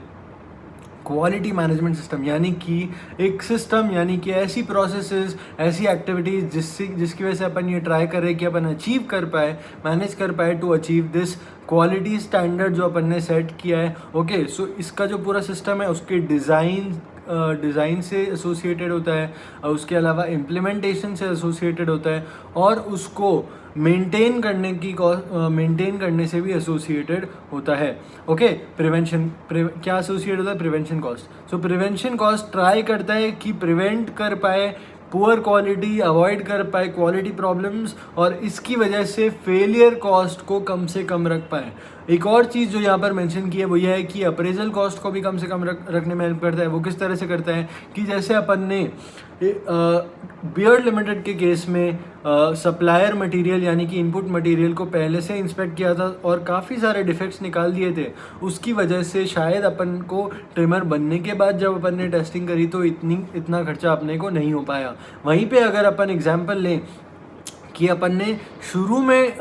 क्वालिटी मैनेजमेंट सिस्टम यानी कि एक सिस्टम, यानी कि ऐसी प्रोसेसेस, ऐसी एक्टिविटीज़ जिसकी वजह से अपन ये ट्राई कर रहे हैं कि अपन अचीव कर पाए, मैनेज कर पाए to achieve this quality standard जो अपन ने सेट किया है। ओके, सो इसका जो पूरा सिस्टम है उसके डिज़ाइन से एसोसिएटेड होता है, उसके अलावा इम्प्लीमेंटेशन से एसोसिएटेड होता है, और उसको मेंटेन करने से भी एसोसिएटेड होता है। ओके, क्या एसोसिएट होता है? Prevention cost. सो प्रिवेंशन कॉस्ट ट्राई करता है कि प्रिवेंट कर पाए पुअर क्वालिटी, अवॉइड कर पाए क्वालिटी प्रॉब्लम्स, और इसकी वजह से फेलियर कॉस्ट को कम से कम रख पाए। एक और चीज़ जो यहाँ पर मेंशन की है वो यह है कि अप्रेजल कॉस्ट को भी कम से कम रखने में हेल्प करता है। वो किस तरह से करता है कि जैसे अपन ने बियर्ड लिमिटेड के केस में सप्लायर मटेरियल यानी कि इनपुट मटेरियल को पहले से इंस्पेक्ट किया था और काफ़ी सारे डिफेक्ट्स निकाल दिए थे, उसकी वजह से शायद अपन को ट्रिमर बनने के बाद जब अपन ने टेस्टिंग करी तो इतना खर्चा अपने को नहीं हो पाया। वहीं पे अगर अपन एग्जांपल लें कि अपन ने शुरू में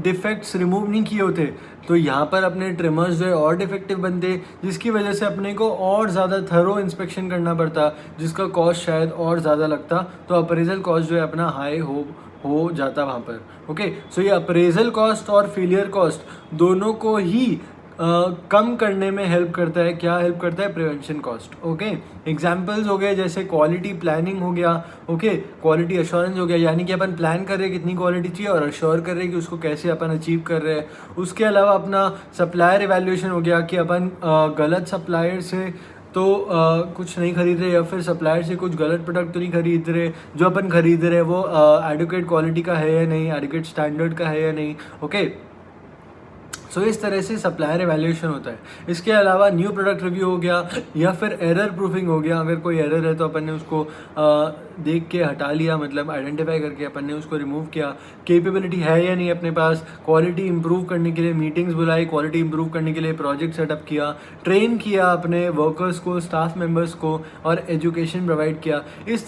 डिफेक्ट्स रिमूव नहीं किए होते, तो यहाँ पर अपने ट्रिमर्स जो है और डिफेक्टिव बनते, जिसकी वजह से अपने को और ज़्यादा थरो इंस्पेक्शन करना पड़ता, जिसका कॉस्ट शायद और ज़्यादा लगता, तो अप्रेजल कॉस्ट जो है अपना हाई हो जाता वहाँ पर। ओके, सो ये अप्रेजल कॉस्ट और फेलियर कॉस्ट दोनों को ही कम करने में हेल्प करता है। क्या हेल्प करता है? Prevention cost. ओके, एग्जांपल्स हो गए जैसे क्वालिटी प्लानिंग हो गया, ओके, क्वालिटी अश्योरेंस हो गया, यानी कि अपन प्लान कर रहे हैं कितनी क्वालिटी चाहिए और अश्योर कर रहे हैं कि उसको कैसे अपन अचीव कर रहे हैं। उसके अलावा अपना सप्लायर इवैल्यूएशन हो गया कि अपन गलत सप्लायर से तो कुछ नहीं खरीद रहे, या फिर सप्लायर से कुछ गलत प्रोडक्ट तो नहीं खरीद रहे, जो अपन खरीद रहे हैं वो एडुकेट क्वालिटी का है या नहीं, एडुकेट स्टैंडर्ड का है या नहीं। ओके, सो इस तरह से सप्लायर एवेल्यूएशन होता है। इसके अलावा न्यू प्रोडक्ट रिव्यू हो गया, या फिर एरर प्रूफिंग हो गया। अगर कोई एरर है तो अपन ने उसको देख के हटा लिया, मतलब आइडेंटिफाई करके अपन ने उसको रिमूव किया। कैपेबिलिटी है या नहीं अपने पास, क्वालिटी इंप्रूव करने के लिए मीटिंग्स बुलाई, क्वालिटी इंप्रूव करने के लिए प्रोजेक्ट सेटअप किया, ट्रेन किया अपने वर्कर्स को, स्टाफ मेंबर्स को, और एजुकेशन प्रोवाइड किया। इस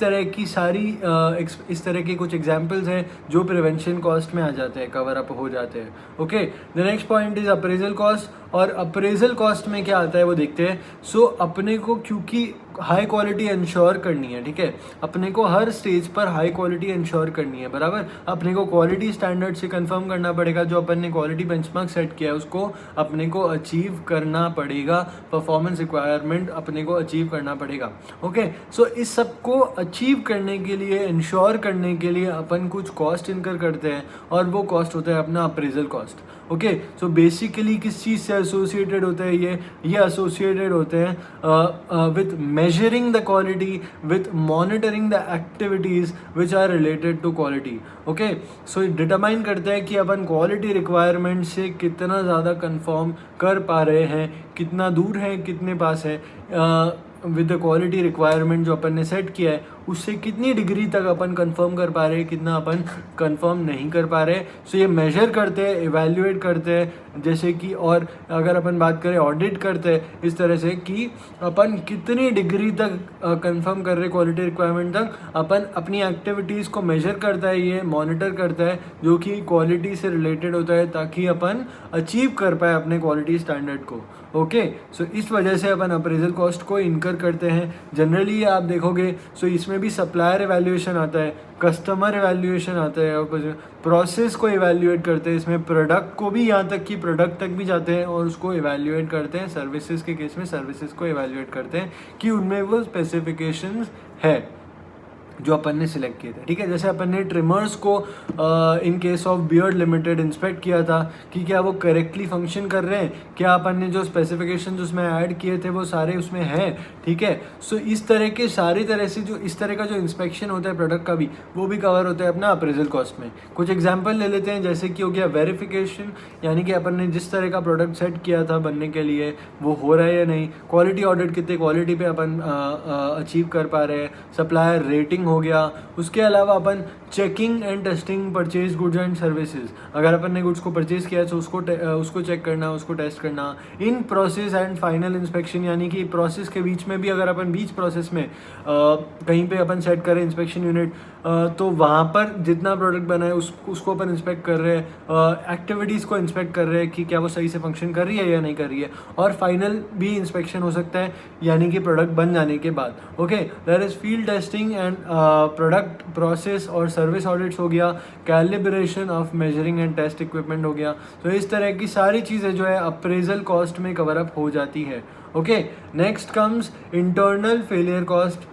तरह के कुछ एग्जाम्पल्स हैं जो प्रिवेंशन कॉस्ट में आ जाते हैं, कवर अप हो जाते हैं। Okay, the next point is appraisal cost. और अप्रेजल कॉस्ट में क्या आता है वो देखते हैं। सो अपने को क्योंकि हाई क्वालिटी इंश्योर करनी है, ठीक है, अपने को हर स्टेज पर हाई क्वालिटी इंश्योर करनी है, बराबर। अपने को क्वालिटी स्टैंडर्ड से कंफर्म करना पड़ेगा, जो अपन ने क्वालिटी बेंचमार्क सेट किया है उसको अपने को अचीव करना पड़ेगा, परफॉर्मेंस रिक्वायरमेंट अपने को अचीव करना पड़ेगा। ओके, सो इस सब को अचीव करने के लिए, इंश्योर करने के लिए अपन कुछ कॉस्ट इनकर करते हैं और वो कॉस्ट होता है अपना appraisal cost. Okay, so basically किस चीज़ से एसोसिएटेड होते हैं ये एसोसिएटेड होते हैं with measuring the quality, with monitoring the activities which are related to quality. Okay, so determine करते हैं कि अपन क्वालिटी रिक्वायरमेंट से कितना ज़्यादा कंफर्म कर पा रहे हैं, कितना दूर है, कितने पास है विद द क्वालिटी रिक्वायरमेंट जो अपन ने सेट किया है, उससे कितनी डिग्री तक अपन कंफर्म कर पा रहे हैं, कितना अपन कंफर्म नहीं कर पा रहे। सो ये मेजर करते हैं, इवैल्यूएट करते हैं, जैसे कि, और अगर अपन बात करें ऑडिट करते हैं इस तरह से कि अपन कितनी डिग्री तक कंफर्म कर रहे क्वालिटी रिक्वायरमेंट तक, अपन अपनी एक्टिविटीज़ को मेजर करता है, ये मॉनिटर करता है जो कि क्वालिटी से रिलेटेड होता है, ताकि अपन अचीव कर पाए अपने क्वालिटी स्टैंडर्ड को। ओके, सो इस वजह से अपन अप्रेजल कॉस्ट को इनकर करते हैं। जनरली आप देखोगे सो इसमें भी सप्लायर एवैल्यूएशन आता है, कस्टमर एवैल्यूएशन आता है, और प्रोसेस को इवैल्यूएट करते हैं, इसमें प्रोडक्ट को भी, यहाँ तक कि प्रोडक्ट तक भी जाते हैं और उसको इवैल्यूएट करते हैं। सर्विसेज के केस में सर्विसेज को इवैल्यूएट करते हैं कि उनमें वो स्पेसिफिकेशंस है जो अपन ने सिलेक्ट किए थे, ठीक है। जैसे अपन ने ट्रिमर्स को in case of beard limited inspect किया था कि क्या वो करेक्टली फंक्शन कर रहे हैं, क्या अपन ने जो स्पेसिफिकेशन उसमें ऐड किए थे वो सारे उसमें हैं, ठीक है। सो इस तरह के सारी तरह से जो इस तरह का जो इंस्पेक्शन होता है प्रोडक्ट का भी, वो भी कवर होता है अपना अप्रेजल कॉस्ट में। कुछ एग्जाम्पल ले लेते हैं, जैसे कि हो गया वेरिफिकेशन, यानी कि अपन ने जिस तरह का प्रोडक्ट सेट किया था बनने के लिए वो हो रहा है या नहीं। क्वालिटी ऑडिट, कितने क्वालिटी पे अपन अचीव कर पा रहे हैं। सप्लायर रेटिंग हो गया। उसके अलावा अपन checking and testing purchase goods and services, अगर अपन ने गुड्स को परचेज किया तो उसको चेक करना, उसको टेस्ट करना। In process and final inspection, यानी कि प्रोसेस के बीच में भी अगर अपन बीच प्रोसेस में कहीं पे अपन सेट करें इंस्पेक्शन यूनिट, तो वहाँ पर जितना प्रोडक्ट बना है उसको अपन इंस्पेक्ट कर रहे हैं, एक्टिविटीज़ को इंस्पेक्ट कर रहे हैं कि क्या वो सही से फंक्शन कर रही है या नहीं कर रही है। और फाइनल भी इंस्पेक्शन हो सकता है, यानी कि प्रोडक्ट बन जाने के बाद। Okay, that is field testing and product process और सर्विस ऑडिट्स हो गया। Calibration of measuring and test equipment हो गया। तो इस तरह की सारी चीज़ें जो है अप्रेजल कॉस्ट में कवर अप हो जाती है। Okay, next comes internal failure cost.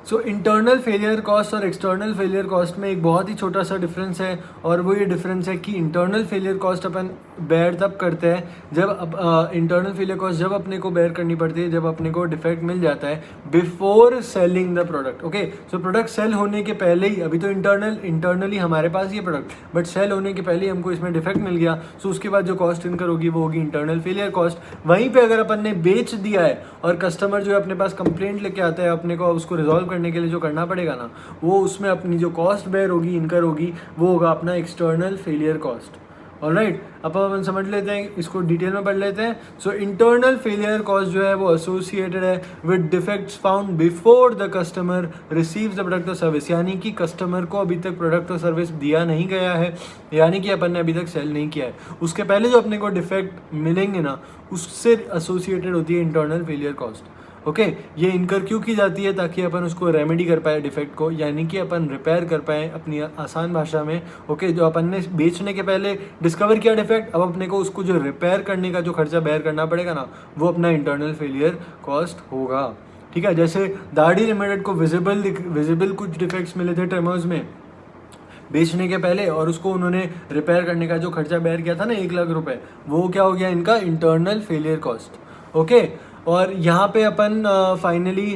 So internal failure cost और एक्सटर्नल फेलियर कॉस्ट में एक बहुत ही छोटा सा डिफरेंस है, और वो ये डिफरेंस है कि इंटरनल फेलियर कॉस्ट अपन बेयर तब करते हैं जब इंटरनल फेलियर कॉस्ट जब अपने को बेयर करनी पड़ती है जब अपने को डिफेक्ट मिल जाता है before selling the product. Okay, so product sale होने के पहले ही, अभी तो इंटरनली हमारे पास ये प्रोडक्ट, बट सेल होने के पहले ही हमको इसमें डिफेक्ट मिल गया, सो उसके बाद जो कॉस्ट इनकर होगी वो होगी इंटरनल फेलियर कॉस्ट। वहीं पे अगर अपन ने बेच दिया है और कस्टमर जो है अपने पास कंप्लेंट लेके आता है, अपने को उसको रिजॉल्व करने के लिए जो करना पड़ेगा ना, वो उसमें अपनी जो कॉस्ट बेयर होगी, इनकर होगी, वो होगा अपना एक्सटर्नल फेलियर कॉस्ट। ऑलराइट, अब अपन समझ लेते हैं, इसको डिटेल में पढ़ लेते हैं। सो इंटरनल फेलियर कॉस्ट जो है वो एसोसिएटेड है with defects found before the customer receives the product और सर्विस, यानी कि कस्टमर को अभी तक प्रोडक्ट और सर्विस दिया नहीं गया है, यानी कि अपन ने अभी तक सेल नहीं किया है, उसके पहले जो अपने को डिफेक्ट मिलेंगे ना, उससे एसोसिएटेड होती है इंटरनल फेलियर कॉस्ट। ओके, ये इनकर क्यों की जाती है, ताकि अपन उसको रेमेडी कर पाए डिफेक्ट को, यानी कि अपन रिपेयर कर पाए अपनी आसान भाषा में। ओके, जो अपन ने बेचने के पहले डिस्कवर किया डिफेक्ट, अब अपने को उसको जो रिपेयर करने का जो खर्चा बेयर करना पड़ेगा ना, वो अपना इंटरनल फेलियर कॉस्ट होगा। ठीक है, जैसे दाढ़ी लिमिटेड को विजिबल कुछ डिफेक्ट्स मिले थे ट्रिमर्स में बेचने के पहले, और उसको उन्होंने रिपेयर करने का जो खर्चा बेयर किया था ना 1 लाख रुपए, वो क्या हो गया इनका इंटरनल फेलियर कॉस्ट। ओके, और यहाँ पे अपन फाइनली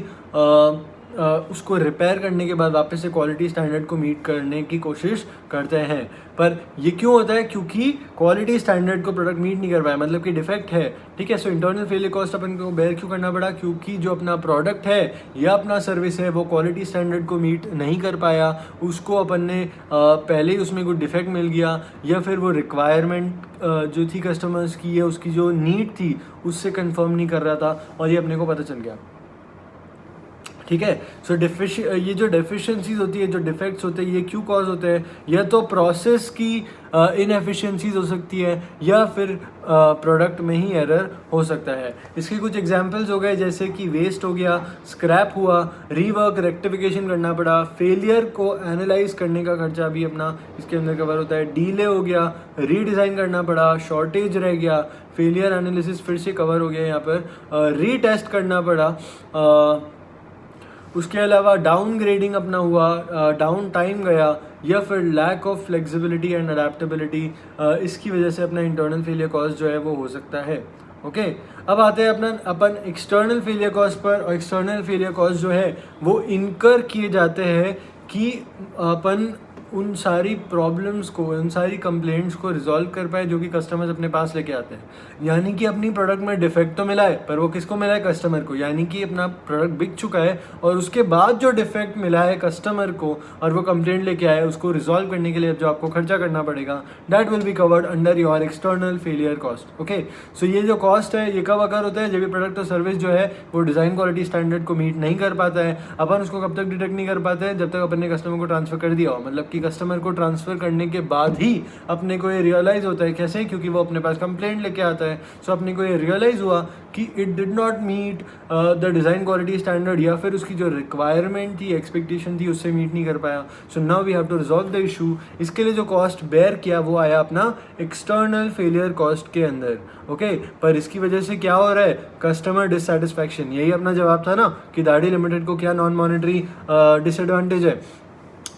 उसको रिपेयर करने के बाद वापस से क्वालिटी स्टैंडर्ड को मीट करने की कोशिश करते हैं। पर ये क्यों होता है, क्योंकि क्वालिटी स्टैंडर्ड को प्रोडक्ट मीट नहीं कर पाया, मतलब कि डिफेक्ट है। ठीक है, सो इंटरनल फेलियर कॉस्ट अपन को बेयर क्यों करना पड़ा, क्योंकि जो अपना प्रोडक्ट है या अपना सर्विस है वो क्वालिटी स्टैंडर्ड को मीट नहीं कर पाया, उसको अपन ने पहले ही उसमें कोई डिफेक्ट मिल गया, या फिर वो रिक्वायरमेंट जो थी कस्टमर्स की या उसकी जो नीड थी उससे कंफर्म नहीं कर रहा था, और ये अपने को पता चल गया। ठीक है। सो ये जो डेफिशिएंसीज होती है, जो डिफेक्ट्स होते हैं, ये क्यों कॉज होते हैं? या तो प्रोसेस की इनएफिशिएंसीज हो सकती है, या फिर प्रोडक्ट में ही एरर हो सकता है। इसके कुछ एग्जांपल्स हो गए, जैसे कि वेस्ट हो गया, स्क्रैप हुआ, रीवर्क रेक्टिफिकेशन करना पड़ा, फेलियर को एनालाइज करने का खर्चा भी अपना इसके अंदर कवर होता है, डीले हो गया, रीडिज़ाइन करना पड़ा, शॉर्टेज रह गया, फेलियर एनालिसिस फिर से कवर हो गया यहाँ पर, रीटेस्ट करना पड़ा, उसके अलावा डाउन ग्रेडिंग अपना हुआ, डाउन टाइम गया, या फिर lack of flexibility and adaptability, इसकी वजह से अपना इंटरनल फेलियर कॉस्ट जो है वो हो सकता है। ओके, अब आते हैं अपन एक्सटर्नल फेलियर कॉस्ट पर। और एक्सटर्नल फेलियर कॉस्ट जो है वो इनकर किए जाते हैं कि अपन उन सारी प्रॉब्लम्स को, उन सारी कंप्लेंट्स को रिजॉल्व कर पाए जो कि कस्टमर्स अपने पास लेके आते हैं। यानी कि अपनी प्रोडक्ट में डिफेक्ट तो मिला है, पर वो किसको मिला है? कस्टमर को। यानी कि अपना प्रोडक्ट बिक चुका है और उसके बाद जो डिफेक्ट मिला है कस्टमर को और वो कंप्लेंट लेके आया है, उसको रिजॉल्व करने के लिए जो आपको खर्चा करना पड़ेगा, that will be covered under your external failure cost. Okay, so ये जो कॉस्ट है ये कब अगर होता है? जब भी प्रोडक्ट और सर्विस जो है वो डिज़ाइन क्वालिटी स्टैंडर्ड को मीट नहीं कर पाता है। अपन उसको कब तक डिटेक्ट नहीं कर पाते हैं? जब तक अपन ने कस्टमर को ट्रांसफर कर दिया हो। मतलब कि कस्टमर को ट्रांसफर करने के बाद ही अपने को ये रियलाइज होता है। कैसे? क्योंकि वो अपने पास कंप्लेंट लेके आता है। सो अपने को ये रियलाइज हुआ कि it did not meet the design quality standard, या फिर उसकी जो रिक्वायरमेंट थी, एक्सपेक्टेशन थी, उससे मीट नहीं कर पाया। So now we have to resolve the issue. इसके लिए जो कॉस्ट बेयर किया वो आया अपना एक्सटर्नल फेलियर कॉस्ट के अंदर। ओके, पर इसकी वजह से क्या हो रहा है? Customer dissatisfaction. यही अपना जवाब था ना कि दाढ़ी लिमिटेड को क्या नॉन मॉनेटरी डिसएडवांटेज है।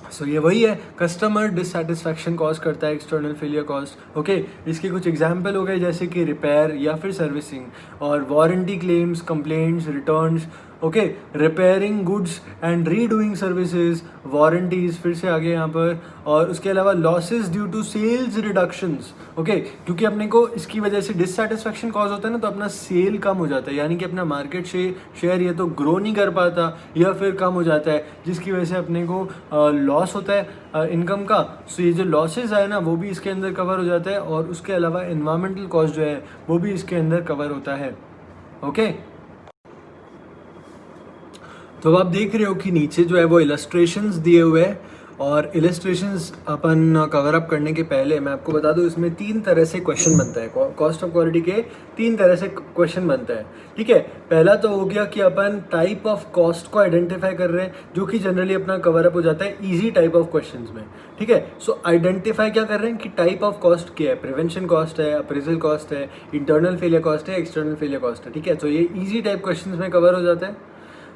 सो ये वही है, कस्टमर डिससेटिस्फैक्शन कॉज करता है एक्सटर्नल फेलियर कॉस्ट। ओके, इसके कुछ एग्जांपल हो गए, जैसे कि रिपेयर या फिर सर्विसिंग, और warranty claims, complaints, returns. Okay, repairing goods and redoing services, warranties फिर से आगे यहाँ पर, और उसके अलावा losses due to sales reductions. Okay, क्योंकि अपने को इसकी वजह से डिससेटिस्फैक्शन कॉज होता है ना, तो अपना सेल कम हो जाता है, यानी कि अपना मार्केट शेयर ये तो ग्रो नहीं कर पाता या फिर कम हो जाता है, जिसकी वजह से अपने को लॉस होता है इनकम का। सो ये जो लॉसेज है ना वो भी इसके अंदर कवर हो जाता है, और उसके अलावा एनवायरमेंटल कॉस्ट जो है वो भी इसके अंदर कवर होता है। ओके, तो आप देख रहे हो कि नीचे जो है वो इलस्ट्रेशंस दिए हुए हैं, और इलस्ट्रेशंस अपन कवर अप करने के पहले मैं आपको बता दूं, इसमें 3 तरह से क्वेश्चन बनता है। कॉस्ट ऑफ क्वालिटी के 3 तरह से क्वेश्चन बनता है। ठीक है, पहला तो हो गया कि अपन टाइप ऑफ कॉस्ट को आइडेंटिफाई कर रहे हैं, जो कि जनरली अपना कवर अप हो जाता है इजी टाइप ऑफ क्वेश्चंस में। ठीक है, सो आइडेंटिफाई क्या कर रहे हैं कि टाइप ऑफ कॉस्ट क्या है? प्रिवेंशन कॉस्ट है, अप्रेजल कॉस्ट है, इंटरनल फेलियर कॉस्ट है, एक्सटर्नल फेलियर कॉस्ट है। ठीक है, तो ये इजी टाइप क्वेश्चन में कवर हो जाता है।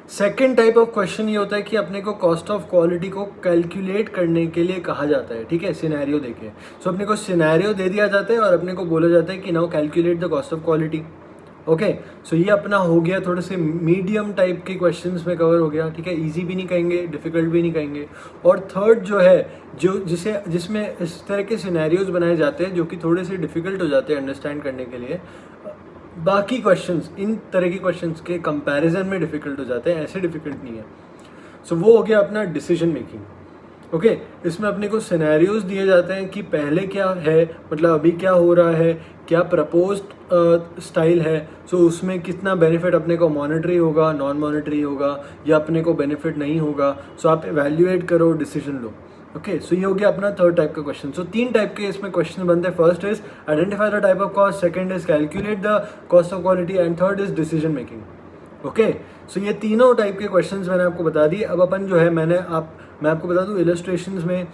सेकेंड टाइप ऑफ क्वेश्चन ये होता है कि अपने को कॉस्ट ऑफ क्वालिटी को कैलकुलेट करने के लिए कहा जाता है। ठीक है, सिनेरियो देके। सो अपने को सिनेरियो दे दिया जाता है और अपने को बोला जाता है कि now calculate the cost of quality. Okay, so ये अपना हो गया, थोड़े से मीडियम टाइप के क्वेश्चंस में कवर हो गया। ठीक है, इजी भी नहीं कहेंगे, डिफिकल्ट भी नहीं कहेंगे। और थर्ड जो है, जिसमें इस तरह के सिनेरियोज बनाए जाते हैं जो कि थोड़े से डिफिकल्ट हो जाते हैं अंडरस्टैंड करने के लिए। बाकी क्वेश्चंस इन तरह के क्वेश्चंस के कंपैरिजन में डिफिकल्ट हो जाते हैं, ऐसे डिफिकल्ट नहीं है। सो वो हो गया अपना डिसीजन मेकिंग। ओके, इसमें अपने को सिनेरियोज दिए जाते हैं कि पहले क्या है, मतलब अभी क्या हो रहा है, क्या प्रपोज्ड स्टाइल है। सो उसमें कितना बेनिफिट अपने को मॉनेटरी होगा, नॉन मॉनेटरी होगा, या अपने को बेनिफिट नहीं होगा। सो आप एवेल्युएट करो, डिसीजन लो। ओके, सो ये हो गया अपना थर्ड टाइप का क्वेश्चन। सो 3 टाइप के इसमें क्वेश्चन बनते हैं। First is identify the type of cost, second is calculate the cost of quality, and third is decision making. Okay, so ये तीनों टाइप के क्वेश्चंस मैंने आपको बता दिए। अब अपन जो है मैं आपको बता दूं, इलस्ट्रेशंस में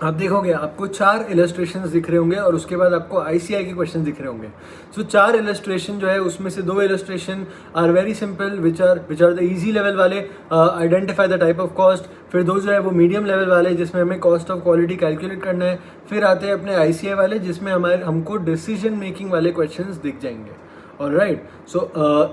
आप देखोगे आपको 4 इलस्ट्रेशंस दिख रहे होंगे, और उसके बाद आपको ICI के क्वेश्चन दिख रहे होंगे। सो 4 इलस्ट्रेशन जो है उसमें से 2 illustration are very simple, which are the easy level वाले, identify the type of cost. फिर 2 जो है वो मीडियम लेवल वाले, जिसमें हमें कॉस्ट ऑफ क्वालिटी कैलकुलेट करना है। फिर आते हैं अपने ICI वाले, जिसमें हमको डिसीजन मेकिंग वाले क्वेश्चन दिख जाएंगे। ऑलराइट, सो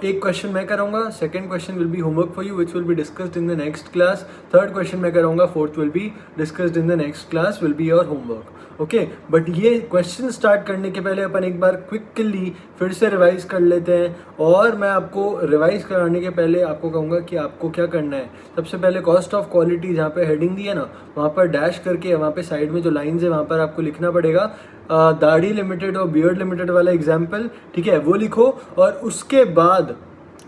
एक क्वेश्चन मैं कराऊंगा, second question will be homework for you which will be discussed in the next class, third question मैं कराऊंगा, fourth will be discussed in the next class, will be your homework. Okay, but ये क्वेश्चन स्टार्ट करने के पहले अपन एक बार क्विकली फिर से रिवाइज कर लेते हैं। और मैं आपको रिवाइज कराने के पहले आपको कहूँगा कि आपको क्या करना है। सबसे पहले कॉस्ट ऑफ क्वालिटी जहाँ पे हेडिंग दी है ना, वहाँ पर डैश करके वहाँ पे साइड में जो लाइन्स है वहाँ पर आपको लिखना पड़ेगा दाढ़ी लिमिटेड और बियर्ड लिमिटेड वाला एग्जाम्पल। ठीक है, वो लिखो, और उसके बाद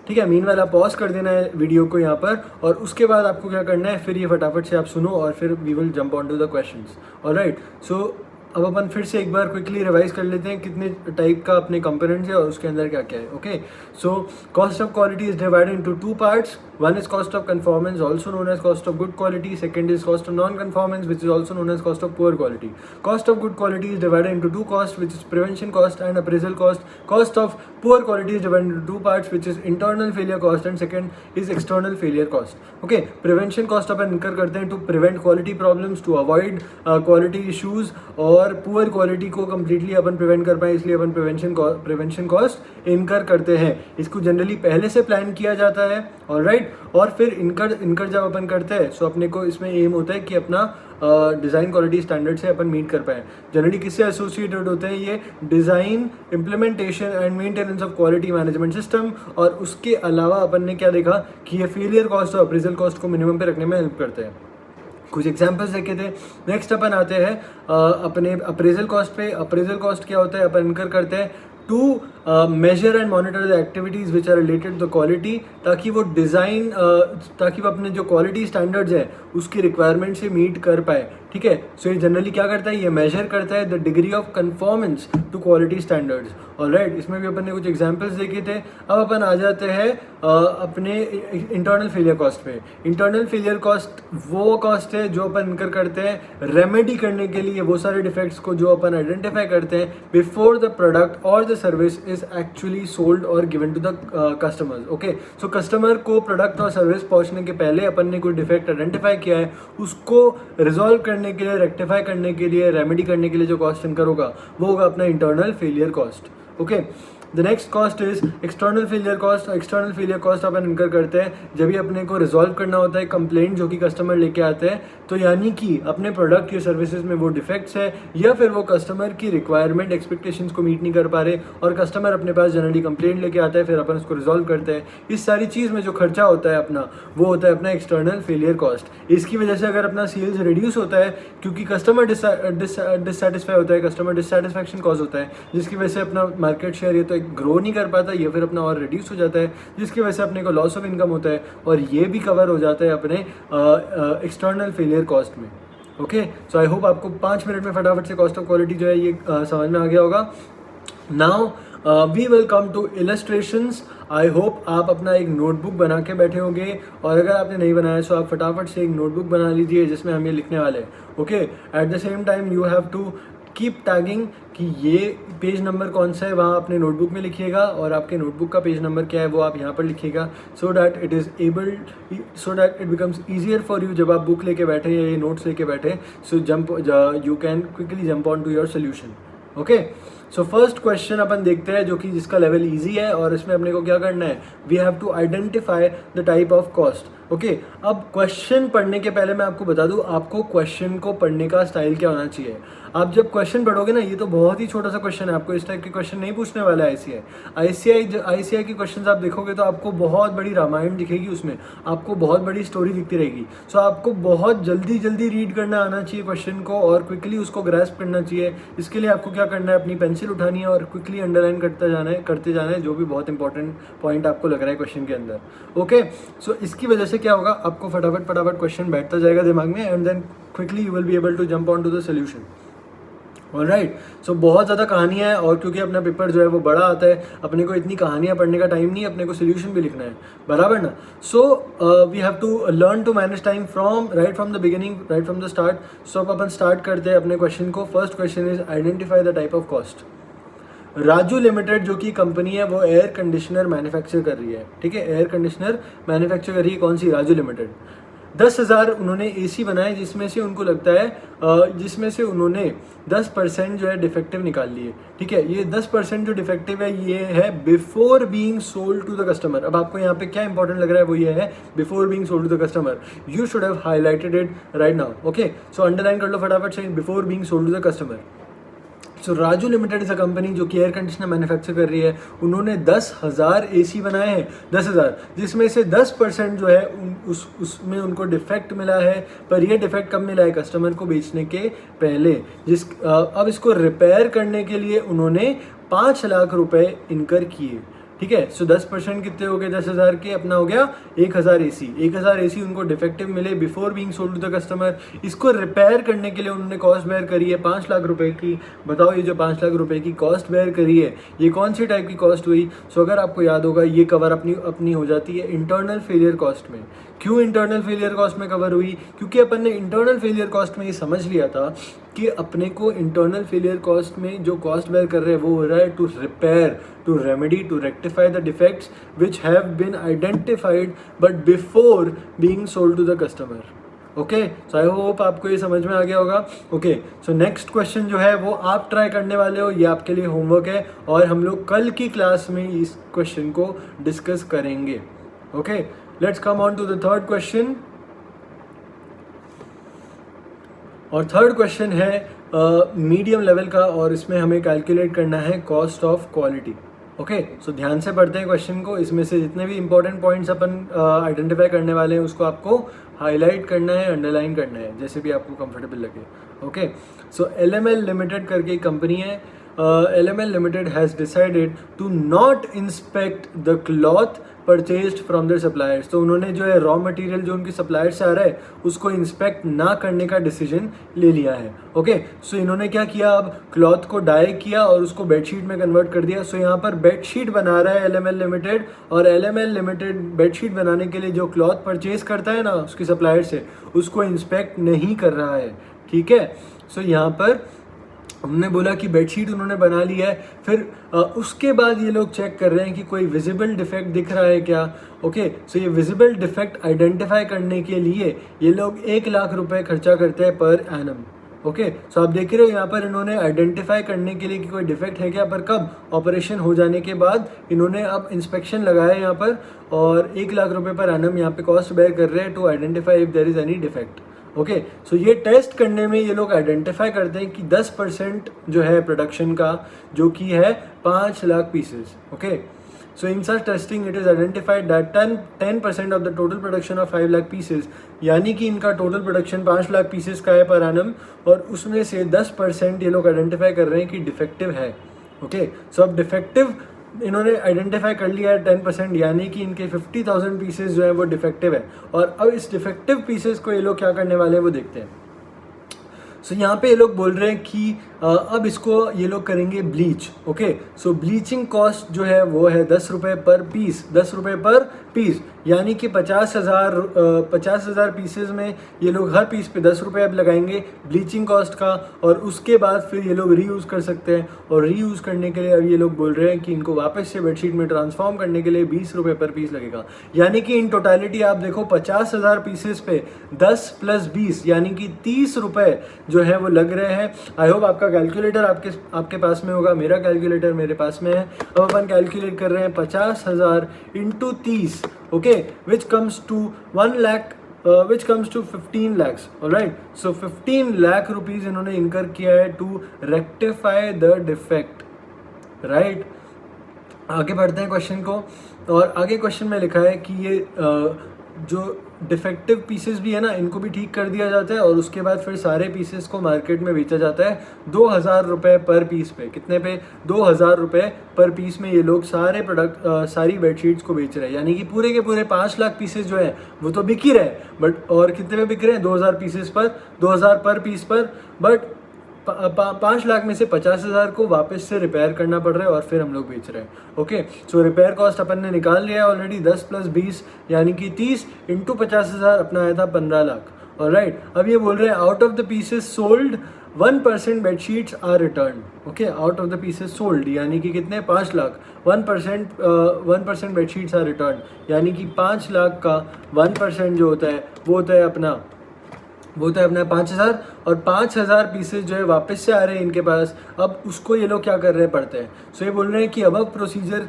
ठीक है। मीनवाइल आप पॉज कर देना है वीडियो को यहाँ पर, और उसके बाद आपको क्या करना है, फिर ये फटाफट से आप सुनो और फिर we will jump on to the questions. Alright, so अब अपन फिर से एक बार क्विकली रिवाइज कर लेते हैं कितने टाइप का अपने कंपोनेंट्स है और उसके अंदर क्या क्या है। Okay, so cost of quality is divided into two parts. One is cost of conformance, also known as cost of good quality. Second is cost of non-conformance, which is also known as cost of poor quality. Cost of good quality is divided into two costs, which is prevention cost and appraisal cost. Cost of poor quality is divided into two parts, which is internal failure cost and second is external failure cost. Okay, prevention cost upon incur करते हैं to prevent quality problems, to avoid quality issues, और poor quality को completely अपन prevent कर पाए, इसलिए अपन prevention cost incur करते हैं। इसको generally पहले से plan किया जाता है, ऑलराइट। और फिर इनकर जब अपन करते हैं सो अपने को इसमें एम होता है कि अपना डिज़ाइन क्वालिटी स्टैंडर्ड से अपन मीट कर पाए। जनरली किससे एसोसिएटेड होते हैं ये, design, implementation and maintenance of quality management system. और उसके अलावा अपन ने क्या देखा कि ये फेलियर कॉस्ट और अप्रेजल कॉस्ट को मिनिमम पे रखने में हेल्प करते हैं। कुछ एग्जाम्पल्स देखे थे। नेक्स्ट अपन आते हैं अपने अप्रेजल कॉस्ट पे। अप्रेजल कॉस्ट क्या होता है, अपन इनकर करते हैं to measure and monitor the activities which are related to the quality, ताकि वो डिज़ाइन ताकि वो अपने जो क्वालिटी स्टैंडर्ड्स है उसकी रिक्वायरमेंट से मीट कर पाए। ठीक है, सो ये जनरली क्या करता है, ये मेजर करता है the degree of conformance to quality standards. Alright, इसमें भी अपन ने कुछ एग्जांपल्स देखे थे। अब अपन आ जाते हैं अपने इंटरनल फेलियर कॉस्ट पे। इंटरनल फेलियर कॉस्ट वो कॉस्ट है जो अपन इनकर करते हैं रेमेडी करने के लिए वो सारे डिफेक्ट्स को जो अपन आइडेंटिफाई करते हैं बिफोर द प्रोडक्ट और the service is actually sold और given to the customers. Okay, so customer को प्रोडक्ट और सर्विस पहुंचने के पहले अपन ने कोई डिफेक्ट आइडेंटिफाई किया है, उसको रिजॉल्व करने के लिए, रेक्टिफाई करने के लिए, रेमेडी करने के लिए जो कॉस्ट इनकर होगा वो होगा अपना internal failure cost. Okay, the next cost is external failure cost. External failure cost अपन इनकर करते हैं जब भी अपने को रिजॉल्व करना होता है कंप्लेंट जो कि कस्टमर लेके आते हैं, तो यानी कि अपने प्रोडक्ट या सर्विसेज में वो डिफेक्ट्स है या फिर वो कस्टमर की रिक्वायरमेंट एक्सपेक्टेशंस को मीट नहीं कर पा रहे और कस्टमर अपने पास जनरली कंप्लेंट लेके आता है, फिर अपन उसको रिजॉल्व करते हैं। इस सारी चीज़ में जो खर्चा होता है अपना वो होता है अपना एक्सटर्नल फेलियर कॉस्ट। इसकी वजह से अगर अपना सेल्स रिड्यूस होता है क्योंकि कस्टमर डिससेटिस्फाई होता है, कस्टमर डिससेटिस्फैक्शन कॉज होता है, जिसकी वजह से अपना मार्केट शेयर ये तो ग्रो नहीं कर पाता या फिर अपना और रिड्यूस हो जाता है, जिसकी वजह से अपने को लॉस ऑफ इनकम होता है, और ये भी कवर हो जाता है अपने एक्सटर्नल फेलियर कॉस्ट में। ओके, सो आई होप आपको 5 मिनट में फटाफट से कॉस्ट ऑफ क्वालिटी जो है ये समझ में आ गया होगा। Now we will come to illustrations. I hope आप अपना एक नोटबुक बना के बैठे होंगे, और अगर आपने नहीं बनाया तो आप फटाफट से एक नोटबुक बना लीजिए जिसमें हम ये लिखने वाले हैं। Okay, at the same time you have to keep tagging कि ये पेज नंबर कौन सा है वहाँ अपने नोटबुक में लिखिएगा, और आपके नोटबुक का पेज नंबर क्या है वो आप यहाँ पर लिखिएगा, so that it becomes easier for you जब आप बुक लेके बैठे या ये नोट्स लेके बैठे, so you can quickly jump on to your solution. Okay, so first question अपन देखते हैं जो कि जिसका लेवल इजी है, और इसमें अपने को क्या करना है, we have to identify the type of cost. Okay, अब क्वेश्चन पढ़ने के पहले मैं आपको बता दूं आपको क्वेश्चन को पढ़ने का स्टाइल क्या होना चाहिए। आप जब क्वेश्चन पढ़ोगे ना, ये तो बहुत ही छोटा सा क्वेश्चन है, आपको इस टाइप के क्वेश्चन नहीं पूछने वाला है। आईसीआई के क्वेश्चन आप देखोगे तो आपको बहुत बड़ी रामायण दिखेगी, उसमें आपको बहुत बड़ी स्टोरी दिखती रहेगी। सो आपको बहुत जल्दी रीड करना आना चाहिए क्वेश्चन को, और क्विकली उसको ग्रैस्प करना चाहिए। इसके लिए आपको क्या करना है, अपनी पेंसिल उठानी है और क्विकली अंडरलाइन करते जाना है जो भी बहुत इंपॉर्टेंट पॉइंट आपको लग रहा है क्वेश्चन के अंदर। ओके, सो इसकी वजह से क्या होगा, आपको फटाफट क्वेश्चन बैठता जाएगा दिमाग में, and then quickly you will be able to jump on to the solution. Alright, so बहुत ज़्यादा कहानियाँ हैं, और क्योंकि अपना पेपर जो है वो बड़ा आता है, अपने को इतनी कहानियाँ पढ़ने का टाइम नहीं है, अपने को सोल्यूशन भी लिखना है, बराबर ना। So we have to learn to manage time from the beginning, right from the start. So अब अपन स्टार्ट करते हैं अपने क्वेश्चन को। First question is identify the type of cost. Raju limited जो कि कंपनी है वो एयर कंडीशनर मैन्युफैक्चर कर रही है। ठीक है, एयर कंडीशनर मैन्युफैक्चर कर रही है, कौन सी, राजू लिमिटेड। 10,000 उन्होंने एसी बनाए, जिसमें से उनको लगता है जिसमें से उन्होंने 10% जो है डिफेक्टिव निकाल लिए। ठीक है, ये 10% जो डिफेक्टिव है ये है before being sold to the customer. अब आपको यहाँ पे क्या इंपॉर्टेंट लग रहा है वो ये है before being sold to the customer. You should have highlighted it right now. Okay, so underline कर लो फटाफट से, before being sold to the customer. So Raju limited is a company जो कि एयर कंडीशनर मैन्युफैक्चर कर रही है। उन्होंने 10,000 एसी बनाए हैं, 10,000, जिसमें से 10% जो है उसमें उनको डिफेक्ट मिला है। पर ये डिफेक्ट कब मिला है, कस्टमर को बेचने के पहले। अब इसको रिपेयर करने के लिए उन्होंने 5 लाख रुपए इनकर किए। ठीक है। सो 10% कितने हो गए 10,000 के, अपना हो गया 1,000 AC। 1,000 AC उनको डिफेक्टिव मिले before being sold to the customer. इसको रिपेयर करने के लिए उन्होंने कॉस्ट बेयर करी है 5 लाख रुपए की। बताओ ये जो 5 लाख रुपए की कॉस्ट बेयर करी है ये कौन सी टाइप की कॉस्ट हुई? सो अगर आपको याद होगा ये कवर अपनी हो जाती है इंटरनल फेलियर कॉस्ट में। क्यों इंटरनल फेलियर कॉस्ट में कवर हुई? क्योंकि अपन ने इंटरनल फेलियर कॉस्ट में ये समझ लिया था कि अपने को इंटरनल फेलियर कॉस्ट में जो कॉस्ट बेयर कर रहे हैं वो हो रहा है to repair, to remedy, to rectify the defects which have been identified but before being sold to the customer. Okay, so I hope आपको ये समझ में आ गया होगा। ओके, सो नेक्स्ट क्वेश्चन जो है वो आप ट्राई करने वाले हो, ये आपके लिए होमवर्क है और हम लोग कल की क्लास में इस क्वेश्चन को डिस्कस करेंगे। Okay, let's come on to the third question. और थर्ड क्वेश्चन है मीडियम लेवल का और इसमें हमें कैलकुलेट करना है cost of quality. Okay, so ध्यान से पढ़ते हैं क्वेश्चन को। इसमें से जितने भी इंपॉर्टेंट पॉइंट्स अपन आइडेंटिफाई करने वाले हैं उसको आपको हाईलाइट करना है, अंडरलाइन करना है, जैसे भी आपको कंफर्टेबल लगे। ओके, सो LML लिमिटेड करके एक कंपनी है। LML limited has decided to not inspect the cloth purchased from their suppliers. तो उन्होंने जो है रॉ मटेरियल जो उनके सप्लायर से आ रहा है उसको इंस्पेक्ट ना करने का डिसीजन ले लिया है। ओके, सो इन्होंने क्या किया, अब क्लॉथ को डाई किया और उसको बेडशीट में कन्वर्ट कर दिया। सो यहाँ पर बेडशीट बना रहा है LML लिमिटेड और LML लिमिटेड बेडशीट बनाने के लिए जो क्लॉथ परचेज करता है ना उसके सप्लायर से उसको इंस्पेक्ट नहीं कर रहा है। ठीक है, सो यहाँ पर हमने बोला कि बेडशीट उन्होंने बना लिया है, फिर उसके बाद ये लोग चेक कर रहे हैं कि कोई विजिबल डिफेक्ट दिख रहा है क्या। ओके, सो ये विजिबल डिफेक्ट आइडेंटिफाई करने के लिए ये लोग 1 लाख रुपए खर्चा करते हैं पर एनम। ओके, सो आप देख रहे हो यहाँ पर इन्होंने आइडेंटिफाई करने के लिए कि कोई डिफेक्ट है क्या, पर कब, ऑपरेशन हो जाने के बाद इन्होंने अब इंस्पेक्शन लगाया यहाँ पर और 1 लाख रुपए पर एनम यहाँ पे कॉस्ट बेयर कर रहे हैं to identify if there is any defect. Okay, so ये टेस्ट करने में ये लोग आइडेंटिफाई करते हैं कि 10% जो है प्रोडक्शन का जो कि है 5 lakh pieces. Okay, so in such testing it is identified that 10% of the total production of 5 lakh pieces, यानी कि इनका टोटल प्रोडक्शन 5 लाख पीसेस का है पर एनम और उसमें से 10% ये लोग आइडेंटिफाई कर रहे हैं कि डिफेक्टिव है। ओके, सो अब डिफेक्टिव इन्होंने आइडेंटिफाई कर लिया है 10%, यानी कि इनके 50,000 पीसेस जो है वो डिफेक्टिव है। और अब इस डिफेक्टिव पीसेस को ये लोग क्या करने वाले हैं वो देखते हैं। सो यहाँ पे ये लोग बोल रहे हैं कि अब इसको ये लोग करेंगे ब्लीच। ओके, सो ब्लीचिंग कॉस्ट जो है वो है 10 रुपये पर पीस, 10 रुपये पर पीस, यानी कि 50,000 पीसेज में ये लोग हर पीस पे 10 रुपये अब लगाएंगे ब्लीचिंग कॉस्ट का और उसके बाद फिर ये लोग रीयूज़ कर सकते हैं। और रीयूज़ करने के लिए अब ये लोग बोल रहे हैं कि इनको वापस से बेडशीट में ट्रांसफॉर्म करने के लिए 20 रुपये पर पीस लगेगा, यानी कि इन टोटलिटी आप देखो 50,000 पीसेस पे 10 + 20 यानी कि 30 रुपये जो है वो लग रहे हैं। आई होप आपका कैलकुलेटर आपके पास में होगा, मेरा कैलकुलेटर मेरे पास में है। अब अपन कैलकुलेट कर रहे हैं 50,000 × 30, okay, which comes to 1 lakh, which comes to 15 lakhs, alright, so 15 lakh rupees इन्होंने इनकर किया है to rectify the defect, right। आगे बढ़ते हैं क्वेश्चन को और आगे क्वेश्चन में लिखा है कि ये जो डिफेक्टिव पीसेस भी है ना इनको भी ठीक कर दिया जाता है और उसके बाद फिर सारे पीसेस को मार्केट में बेचा जाता है 2,000 रुपये पर पीस पे। कितने पे? 2,000 रुपये पर पीस में ये लोग सारे सारी बेडशीट्स को बेच रहे हैं, यानी कि पूरे के पूरे 5 लाख पीसेस जो है वो तो बिक ही रहे हैं, बट और कितने में बिक रहे हैं? 2,000 पीसेस पर, 2,000 पर पीस पर, बट 5 लाख में से 50,000 को वापस से रिपेयर करना पड़ रहा है और फिर हम लोग बेच रहे हैं। ओके, सो रिपेयर कॉस्ट अपन ने निकाल लिया है ऑलरेडी, 10 + 20 यानी कि 30 × 50,000 अपना आया था 15 लाख। ऑलराइट, अब ये बोल रहे हैं out of the pieces sold 1% bedsheets are return. Okay, out of the pieces sold यानी कि कितने? 5 लाख, 1% बेडशीट्स आर रिटर्न, यानी कि 5 लाख का 1% जो होता है वो होता है अपना 5,000 और 5,000 पीसेस जो है वापस से आ रहे हैं इनके पास। अब उसको ये लोग क्या कर रहे हैं? पढ़ते हैं। सो ये बोल रहे हैं कि अब प्रोसीजर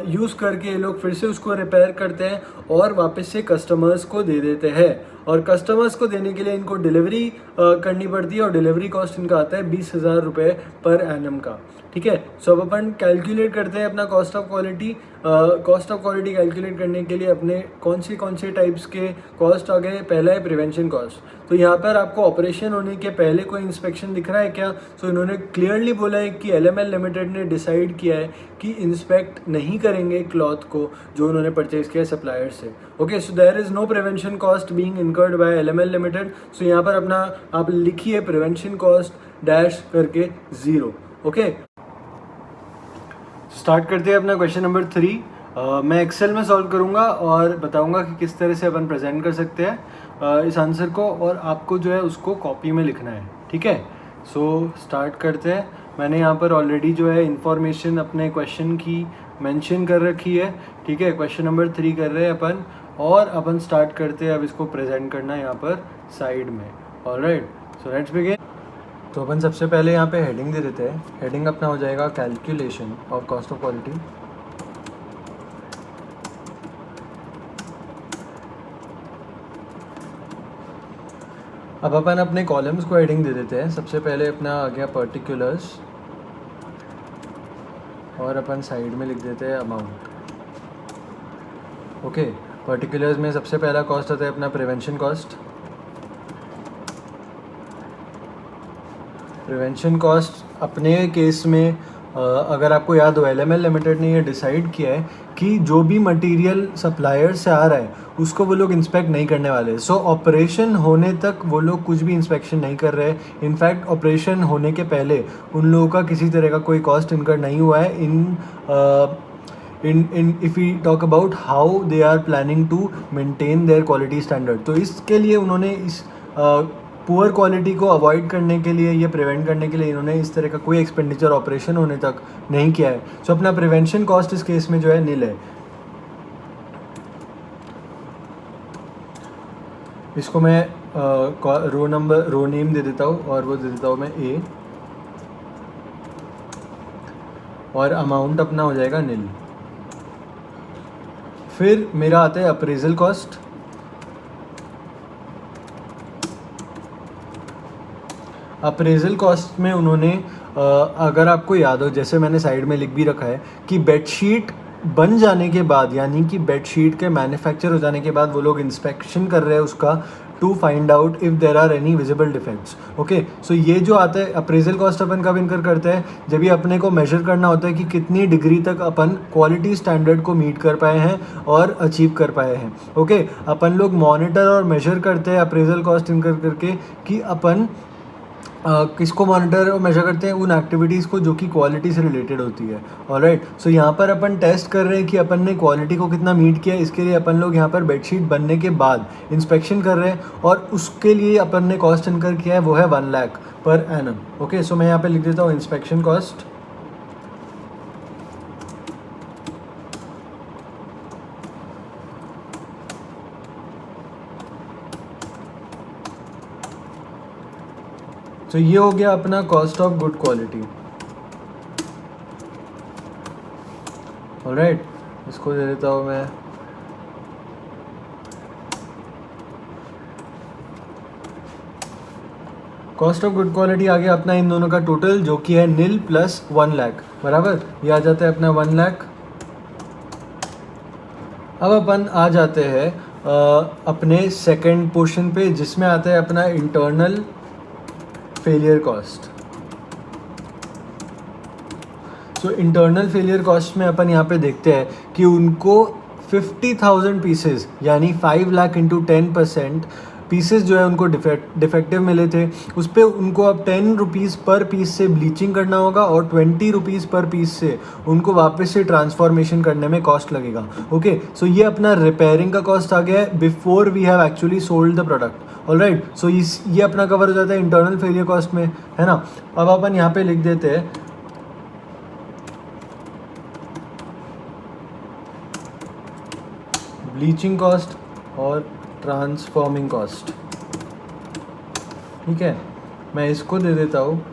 यूज़ करके ये लोग फिर से उसको रिपेयर करते हैं और वापस से कस्टमर्स को दे देते हैं और कस्टमर्स को देने के लिए इनको डिलीवरी करनी पड़ती है और डिलीवरी कॉस्ट इनका आता है 20,000 रुपये पर एनम का। ठीक है, सो अब अपन कैलकुलेट करते हैं अपना कॉस्ट ऑफ क्वालिटी। कैलकुलेट करने के लिए अपने कौन से टाइप्स के कॉस्ट आ गए? पहला है प्रिवेंशन कॉस्ट। तो यहाँ पर आपको ऑपरेशन होने के पहले कोई इंस्पेक्शन दिख रहा है क्या? सो इन्होंने क्लियरली बोला है कि LML लिमिटेड ने डिसाइड किया है कि इंस्पेक्ट नहीं करेंगे क्लॉथ को जो उन्होंने परचेज किया है सप्लायर से। Okay, so there is no prevention cost being incurred by LML limited. So यहाँ पर अपना आप लिखिए प्रिवेंशन कॉस्ट डैश करके 0। ओके, स्टार्ट करते हैं अपना क्वेश्चन नंबर 3। मैं एक्सेल में सॉल्व करूंगा और बताऊंगा कि किस तरह से अपन प्रेजेंट कर सकते हैं इस आंसर को, और आपको जो है उसको कॉपी में लिखना है। ठीक है, सो स्टार्ट करते हैं। मैंने यहाँ पर ऑलरेडी जो है इंफॉर्मेशन अपने क्वेश्चन की मेंशन कर रखी है। ठीक है, क्वेश्चन नंबर 3 कर रहे हैं अपन, और अपन स्टार्ट करते हैं अब इसको प्रेजेंट करना यहाँ पर साइड में। Alright, so let's begin. तो अपन सबसे पहले यहाँ पे हेडिंग दे देते हैं। हेडिंग अपना हो जाएगा calculation of cost of quality. अब अपन अपने कॉलम्स को हेडिंग दे देते हैं। सबसे पहले अपना आ गया पर्टिकुलर्स, और अपन साइड में लिख देते हैं अमाउंट। ओके, पर्टिकुलर्स में सबसे पहला कॉस्ट आता है अपना प्रिवेंशन कॉस्ट। प्रिवेंशन कॉस्ट अपने केस में अगर आपको याद हो, LML लिमिटेड ने ये डिसाइड किया है कि जो भी मटेरियल सप्लायर से आ रहा है उसको वो लोग इंस्पेक्ट नहीं करने वाले। सो ऑपरेशन होने तक वो लोग कुछ भी इंस्पेक्शन नहीं कर रहे। इनफैक्ट ऑपरेशन होने के पहले उन लोगों का किसी तरह का कोई कॉस्ट इनकर नहीं हुआ है। If we talk about how they are planning to maintain their quality standard, तो इसके लिए उन्होंने इस पुअर क्वालिटी को अवॉइड करने के लिए, ये प्रिवेंट करने के लिए इन्होंने इस तरह का कोई एक्सपेंडिचर ऑपरेशन होने तक नहीं किया है। सो अपना प्रिवेंशन कॉस्ट इस केस में जो है नील है। इसको मैं रो नेम दे देता हूँ, और वो दे देता हूँ मैं A, और अमाउंट अपना हो जाएगा नील। फिर मेरा आता है अप्रेजल कॉस्ट। अप्रेजल कॉस्ट में उन्होंने अगर आपको याद हो, जैसे मैंने साइड में लिख भी रखा है कि बेडशीट बन जाने के बाद, यानी कि बेडशीट के मैन्युफैक्चर हो जाने के बाद वो लोग इंस्पेक्शन कर रहे हैं उसका to find out if there are any visible defects. Okay, so ये जो आता है अप्रेजल कॉस्ट अपन कब इनकर करते हैं, जब भी अपने को मेजर करना होता है कि कितनी डिग्री तक अपन क्वालिटी स्टैंडर्ड को मीट कर पाए हैं और अचीव कर पाए हैं। ओके, अपन लोग मॉनिटर और मेजर करते हैं अप्रेजल कॉस्ट इनकर करके कि अपन किसको मॉनिटर और मेजर करते हैं, उन एक्टिविटीज़ को जो कि क्वालिटी से रिलेटेड होती है। ऑलराइट, सो यहाँ पर अपन टेस्ट कर रहे हैं कि अपन ने क्वालिटी को कितना मीट किया। इसके लिए अपन लोग यहाँ पर बेडशीट बनने के बाद इंस्पेक्शन कर रहे हैं, और उसके लिए अपन ने कॉस्ट इनकर किया है वो है 1 लाख पर एनम। ओके, सो मैं यहाँ पर लिख देता हूँ इंस्पेक्शन कॉस्ट। तो ये हो गया अपना cost of good quality. Alright, इसको दे देता हूँ मैं कॉस्ट ऑफ गुड क्वालिटी। आ गया अपना इन दोनों का टोटल जो कि है नील प्लस 1 लाख, बराबर। ये आ जाता है अपना 1 लाख। अब अपन आ जाते हैं अपने सेकंड पोर्शन पे, जिसमें आता है अपना internal failure cost. So internal failure cost में अपन यहाँ पे देखते हैं कि उनको 50,000 पीसेस, यानी 5 लाख इंटू 10% पीसेस जो है उनको डिफेक्टिव मिले थे। उस पर उनको अब 10 रुपीज़ पर पीस से ब्लीचिंग करना होगा, और 20 रुपीज़ पर पीस से उनको वापस से ट्रांसफॉर्मेशन करने में कॉस्ट लगेगा। ओके, सो ये अपना रिपेयरिंग का कॉस्ट आ गया है before we have actually sold the product. Alright, so ये अपना कवर हो जाता है इंटरनल फेलियर कॉस्ट में, है ना। अब अपन यहाँ पे लिख देते हैं ब्लीचिंग कॉस्ट और ट्रांसफॉर्मिंग कॉस्ट। ठीक है, मैं इसको दे देता हूँ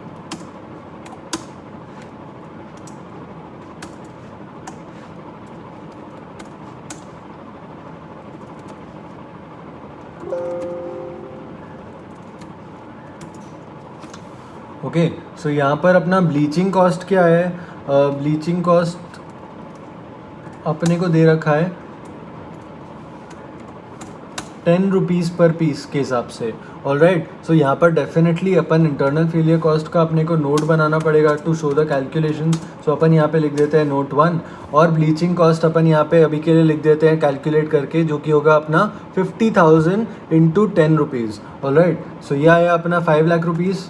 ओके। सो यहाँ पर अपना ब्लीचिंग कॉस्ट क्या है, ब्लीचिंग कॉस्ट अपने को दे रखा है 10 रुपीज़ पर पीस के हिसाब से। ऑलराइट। सो यहाँ पर डेफिनेटली अपन इंटरनल फेलियर कॉस्ट का अपने को नोट बनाना पड़ेगा टू शो द कैलकुलेशंस। सो अपन यहाँ पे लिख देते हैं नोट 1, और ब्लीचिंग कॉस्ट अपन यहाँ पे अभी के लिए लिख देते हैं कैलकुलेट करके, जो कि होगा अपना 50,000 इंटू 10 रुपीज़। ऑलराइट, सो यह आया अपना 5 लाख रुपीज़,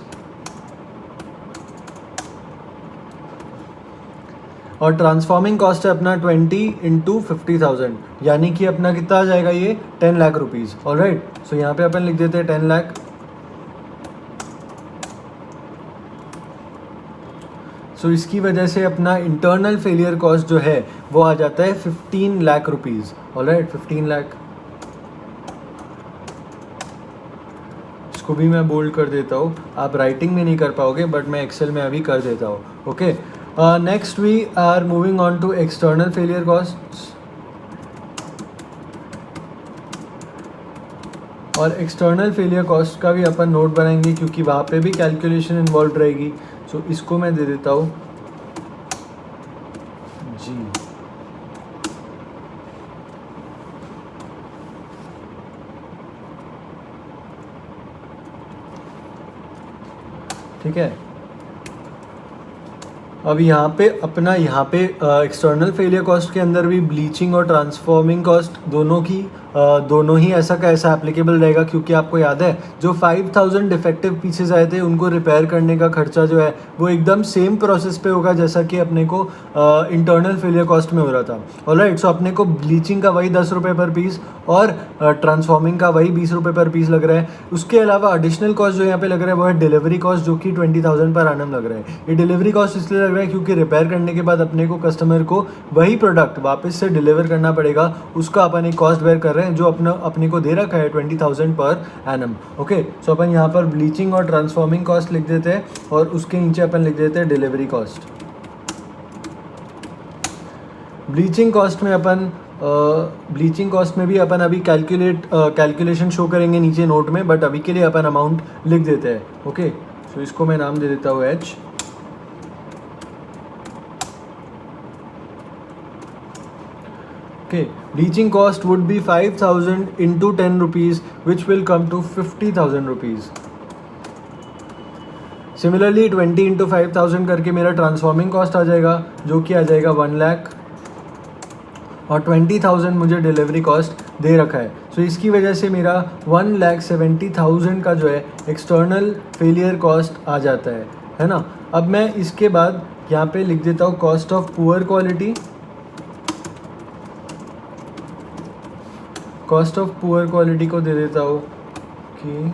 और ट्रांसफॉर्मिंग कॉस्ट है अपना 20 इंटू 50,000, यानी कि अपना कितना आ जाएगा ये 10 लाख रुपीज़। ऑलराइट, सो यहाँ पे अपन लिख देते हैं 10 लाख। सो इसकी वजह से अपना इंटरनल फेलियर कॉस्ट जो है वो आ जाता है 15 लाख रुपीज़। ऑलराइट, 15 लाख। इसको भी मैं बोल्ड कर देता हूँ, आप राइटिंग में नहीं कर पाओगे बट मैं एक्सेल में अभी कर देता हूँ। Okay, next we are moving on to external failure cost. और एक्सटर्नल फेलियर कॉस्ट का भी अपन नोट बनाएंगे क्योंकि वहाँ पे भी कैलकुलेशन इन्वॉल्व रहेगी। सो इसको मैं दे देता हूँ जी। ठीक है, अब यहाँ पे अपना एक्सटर्नल फेलियर कॉस्ट के अंदर भी ब्लीचिंग और ट्रांसफॉर्मिंग कॉस्ट दोनों ही ऐसा का ऐसा एप्लीकेबल रहेगा, क्योंकि आपको याद है जो 5,000 डिफेक्टिव पीसेस आए थे उनको रिपेयर करने का खर्चा जो है वो एकदम सेम प्रोसेस पे होगा जैसा कि अपने को इंटरनल फेलियर कॉस्ट में हो रहा था। ऑलराइट, सो अपने को ब्लीचिंग का वही 10 रुपये पर पीस और ट्रांसफॉर्मिंग का वही 20 रुपये पर पीस लग रहा है। उसके अलावा एडिशनल कॉस्ट जो यहाँ पे लग रहा है वो है डिलीवरी कॉस्ट, जो कि 20,000 पर आनम लग रहा है। ये डिलीवरी कॉस्ट इसलिए लग रहा है क्योंकि रिपेयर करने के बाद अपने को कस्टमर को वही प्रोडक्ट वापस से डिलीवर करना पड़ेगा, उसका अपन एक कॉस्ट बेयर कर रहे हैं जो अपने को दे रखा है 20,000 पर एनम। ओके, सो अपन यहाँ पर ब्लीचिंग और ट्रांसफॉर्मिंग कॉस्ट लिख देते हैं और उसके नीचे अपन लिख देते हैं डिलीवरी कॉस्ट। ब्लीचिंग कॉस्ट में भी अपन अभी कैलकुलेशन शो करेंगे नीचे नोट में, बट अभी के लिए अपन अमाउंट लिख देते हैं। ओके, सो इसको मैं नाम दे देता हूँ H। Okay, bleaching cost would be 5,000 into 10 rupees, which will come to 50,000 rupees. Similarly 20 into 5,000 करके मेरा ट्रांसफॉर्मिंग कॉस्ट आ जाएगा, जो कि आ जाएगा 1 लाख, और 20,000 मुझे डिलीवरी कॉस्ट दे रखा है। सो इसकी वजह से मेरा 1,70,000 का जो है एक्सटर्नल फेलियर कॉस्ट आ जाता है ना। अब मैं इसके बाद यहाँ पे लिख देता हूँ cost of poor quality. Cost of poor quality को दे देता हूँ कि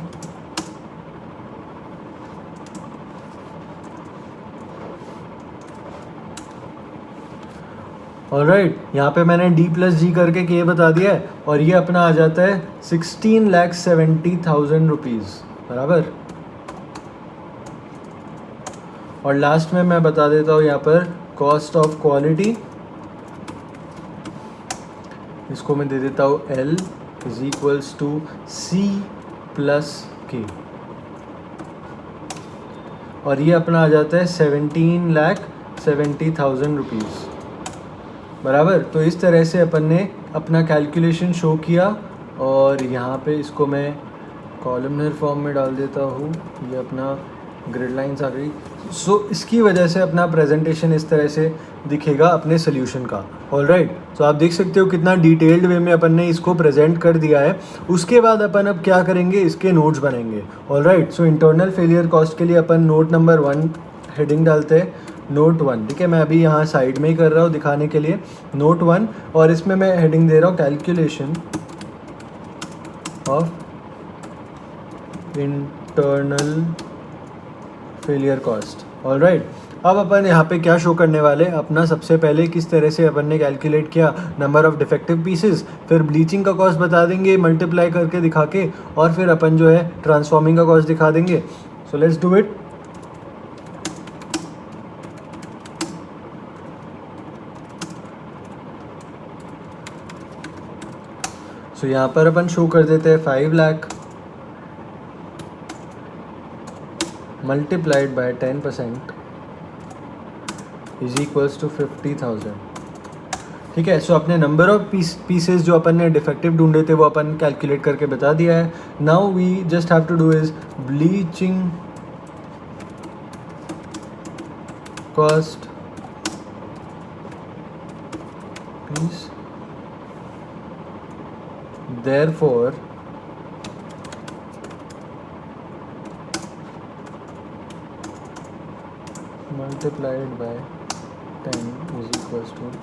ऑलराइट, यहाँ पे मैंने D+G करके के बता दिया है, और ये अपना आ जाता है 16,70,000 रुपीज़ बराबर। और लास्ट में मैं बता देता हूँ यहाँ पर कॉस्ट ऑफ क्वालिटी, इसको मैं दे देता हूँ L = C+K, और ये अपना आ जाता है 17,70,000 रुपीज़ बराबर। तो इस तरह से अपन ने अपना कैलकुलेशन शो किया, और यहाँ पे इसको मैं कॉलमनर फॉर्म में डाल देता हूँ, ये अपना ग्रिड लाइंस आ गई। सो इसकी वजह से अपना प्रेजेंटेशन इस तरह से दिखेगा अपने सोल्यूशन का। ऑलराइट, सो आप देख सकते हो कितना डिटेल्ड वे में अपन ने इसको प्रेजेंट कर दिया है। उसके बाद अपन अब क्या करेंगे, इसके नोट्स बनेंगे। Alright, so internal failure cost के लिए अपन नोट नंबर 1 हेडिंग डालते हैं, नोट 1। ठीक है, मैं अभी यहाँ साइड में ही कर रहा हूँ दिखाने के लिए, नोट 1, और इसमें मैं हेडिंग दे रहा हूँ calculation of internal failure cost. Alright, अब अपन यहाँ पे क्या शो करने वाले, अपना सबसे पहले किस तरह से अपन ने कैलकुलेट किया नंबर ऑफ डिफेक्टिव पीसेस, फिर ब्लीचिंग का कॉस्ट बता देंगे मल्टीप्लाई करके दिखा के, और फिर अपन जो है ट्रांसफॉर्मिंग का कॉस्ट दिखा देंगे। So let's do it. So यहाँ पर अपन शो कर देते हैं 5 लाख मल्टीप्लाइड बाय 10% = 50,000। ठीक है। सो अपने नंबर ऑफ पीसेज जो अपन ने डिफेक्टिव ढूंढे थे वो अपन कैलकुलेट करके बता दिया है। Now we just have to do is bleaching cost piece, therefore multiplied by 10 is equals to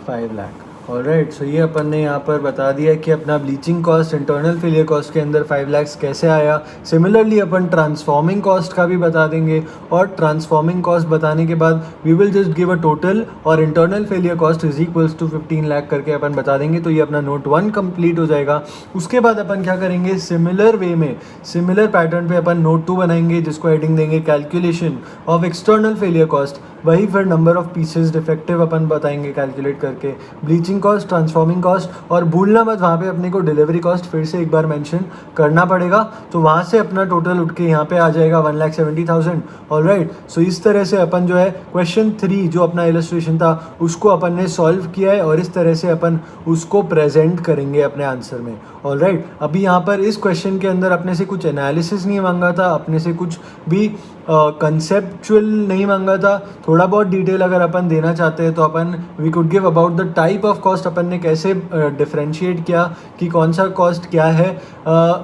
5 lakh. Alright, so ये अपन ने यहाँ पर बता दिया कि अपना bleaching cost internal failure cost के अंदर 5 लाख कैसे आया। सिमिलरली अपन ट्रांसफॉर्मिंग कॉस्ट का भी बता देंगे, और ट्रांसफॉर्मिंग कॉस्ट बताने के बाद we will just give a total और internal failure cost is equals to 15 lakh करके अपन बता देंगे। तो ये अपना नोट 1 कंप्लीट हो जाएगा। उसके बाद अपन क्या करेंगे, सिमिलर वे में सिमिलर पैटर्न पे अपन नोट 2 बनाएंगे जिसको हेडिंग देंगे calculation of external failure cost. वही फिर नंबर ऑफ पीसेस डिफेक्टिव अपन बताएंगे कैलकुलेट करके, ब्लीचिंग कॉस्ट, ट्रांसफॉर्मिंग कॉस्ट, और भूलना मत वहाँ पे अपने को डिलीवरी कॉस्ट फिर से एक बार मेंशन करना पड़ेगा। तो वहाँ से अपना टोटल उठ के यहाँ पे आ जाएगा 1,70,000। ऑलराइट, सो इस तरह से अपन जो है क्वेश्चन 3 जो अपना इलस्ट्रेशन था उसको अपन ने सॉल्व किया है, और इस तरह से अपन उसको प्रेजेंट करेंगे अपने आंसर में। ऑलराइट, अभी यहाँ पर इस क्वेश्चन के अंदर अपने से कुछ एनालिसिस नहीं मांगा था, अपने से कुछ भी कंसेप्चुअल नहीं मांगा था। थोड़ा बहुत डिटेल अगर अपन देना चाहते हैं तो अपन we could give about the type of cost, अपन ने कैसे डिफरेंशिएट किया कि कौन सा कॉस्ट क्या है,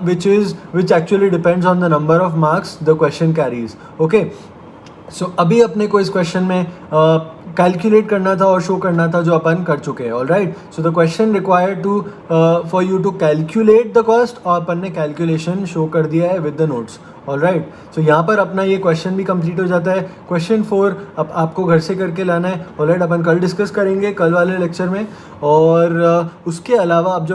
which actually depends on the number of marks the question carries. Okay, so अभी अपने को इस क्वेश्चन में कैलकुलेट करना था और शो करना था जो अपन कर चुके हैं। Alright, so the question required to for you to calculate the cost, और अपन ने कैलकुलेशन शो कर दिया है with the notes. Alright, so यहाँ पर अपना ये क्वेश्चन भी कंप्लीट हो जाता है। क्वेश्चन 4 अब आपको घर से करके लाना है। ऑलराइट, अपन कल डिस्कस करेंगे कल वाले लेक्चर में। और उसके अलावा अब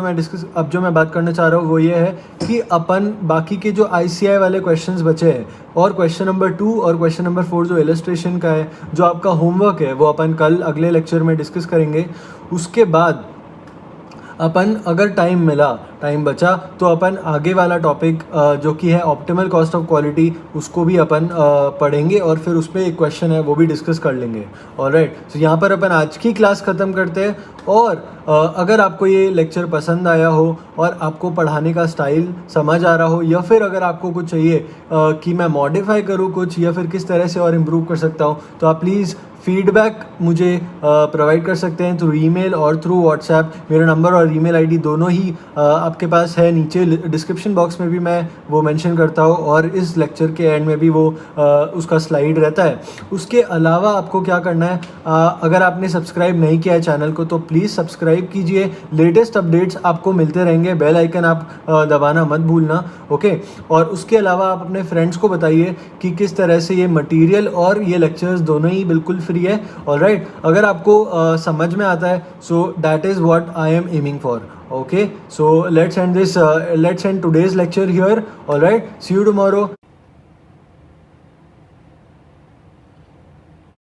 जो मैं बात करना चाह रहा हूँ वो ये है कि अपन बाकी के जो ICI वाले क्वेश्चंस बचे हैं, और क्वेश्चन नंबर 2 और क्वेश्चन नंबर 4 जो इलस्ट्रेशन का है, जो आपका होमवर्क है, वो अपन कल अगले लेक्चर में डिस्कस करेंगे। उसके बाद अपन अगर टाइम बचा तो अपन आगे वाला टॉपिक जो कि है ऑप्टिमल कॉस्ट ऑफ क्वालिटी, उसको भी अपन पढ़ेंगे, और फिर उस पर एक क्वेश्चन है वो भी डिस्कस कर लेंगे। ऑलराइट, तो यहाँ पर अपन आज की क्लास ख़त्म करते हैं। और अगर आपको ये लेक्चर पसंद आया हो और आपको पढ़ाने का स्टाइल समझ आ रहा हो, या फिर अगर आपको कुछ चाहिए कि मैं मॉडिफाई करूँ कुछ, या फिर किस तरह से और इम्प्रूव कर सकता हूँ, तो आप प्लीज़ फीडबैक मुझे प्रोवाइड कर सकते हैं थ्रू ईमेल और थ्रू व्हाट्सएप। मेरा नंबर और ईमेल आईडी दोनों ही आपके पास है, नीचे डिस्क्रिप्शन बॉक्स में भी मैं वो मेंशन करता हूँ, और इस लेक्चर के एंड में भी वो उसका स्लाइड रहता है। उसके अलावा आपको क्या करना है, अगर आपने सब्सक्राइब नहीं किया है चैनल को तो प्लीज़ सब्सक्राइब कीजिए। लेटेस्ट अपडेट्स आपको मिलते रहेंगे, बेल आइकन आप दबाना मत भूलना। ओके, और उसके अलावा आप अपने फ्रेंड्स को बताइए कि किस तरह से ये मटेरियल और ये लेक्चर्स दोनों ही बिल्कुल फ्री है। ऑलराइट, अगर आपको समझ में आता है, सो that is what I am aiming for. Okay, so let's end today's lecture here. All right, see you tomorrow.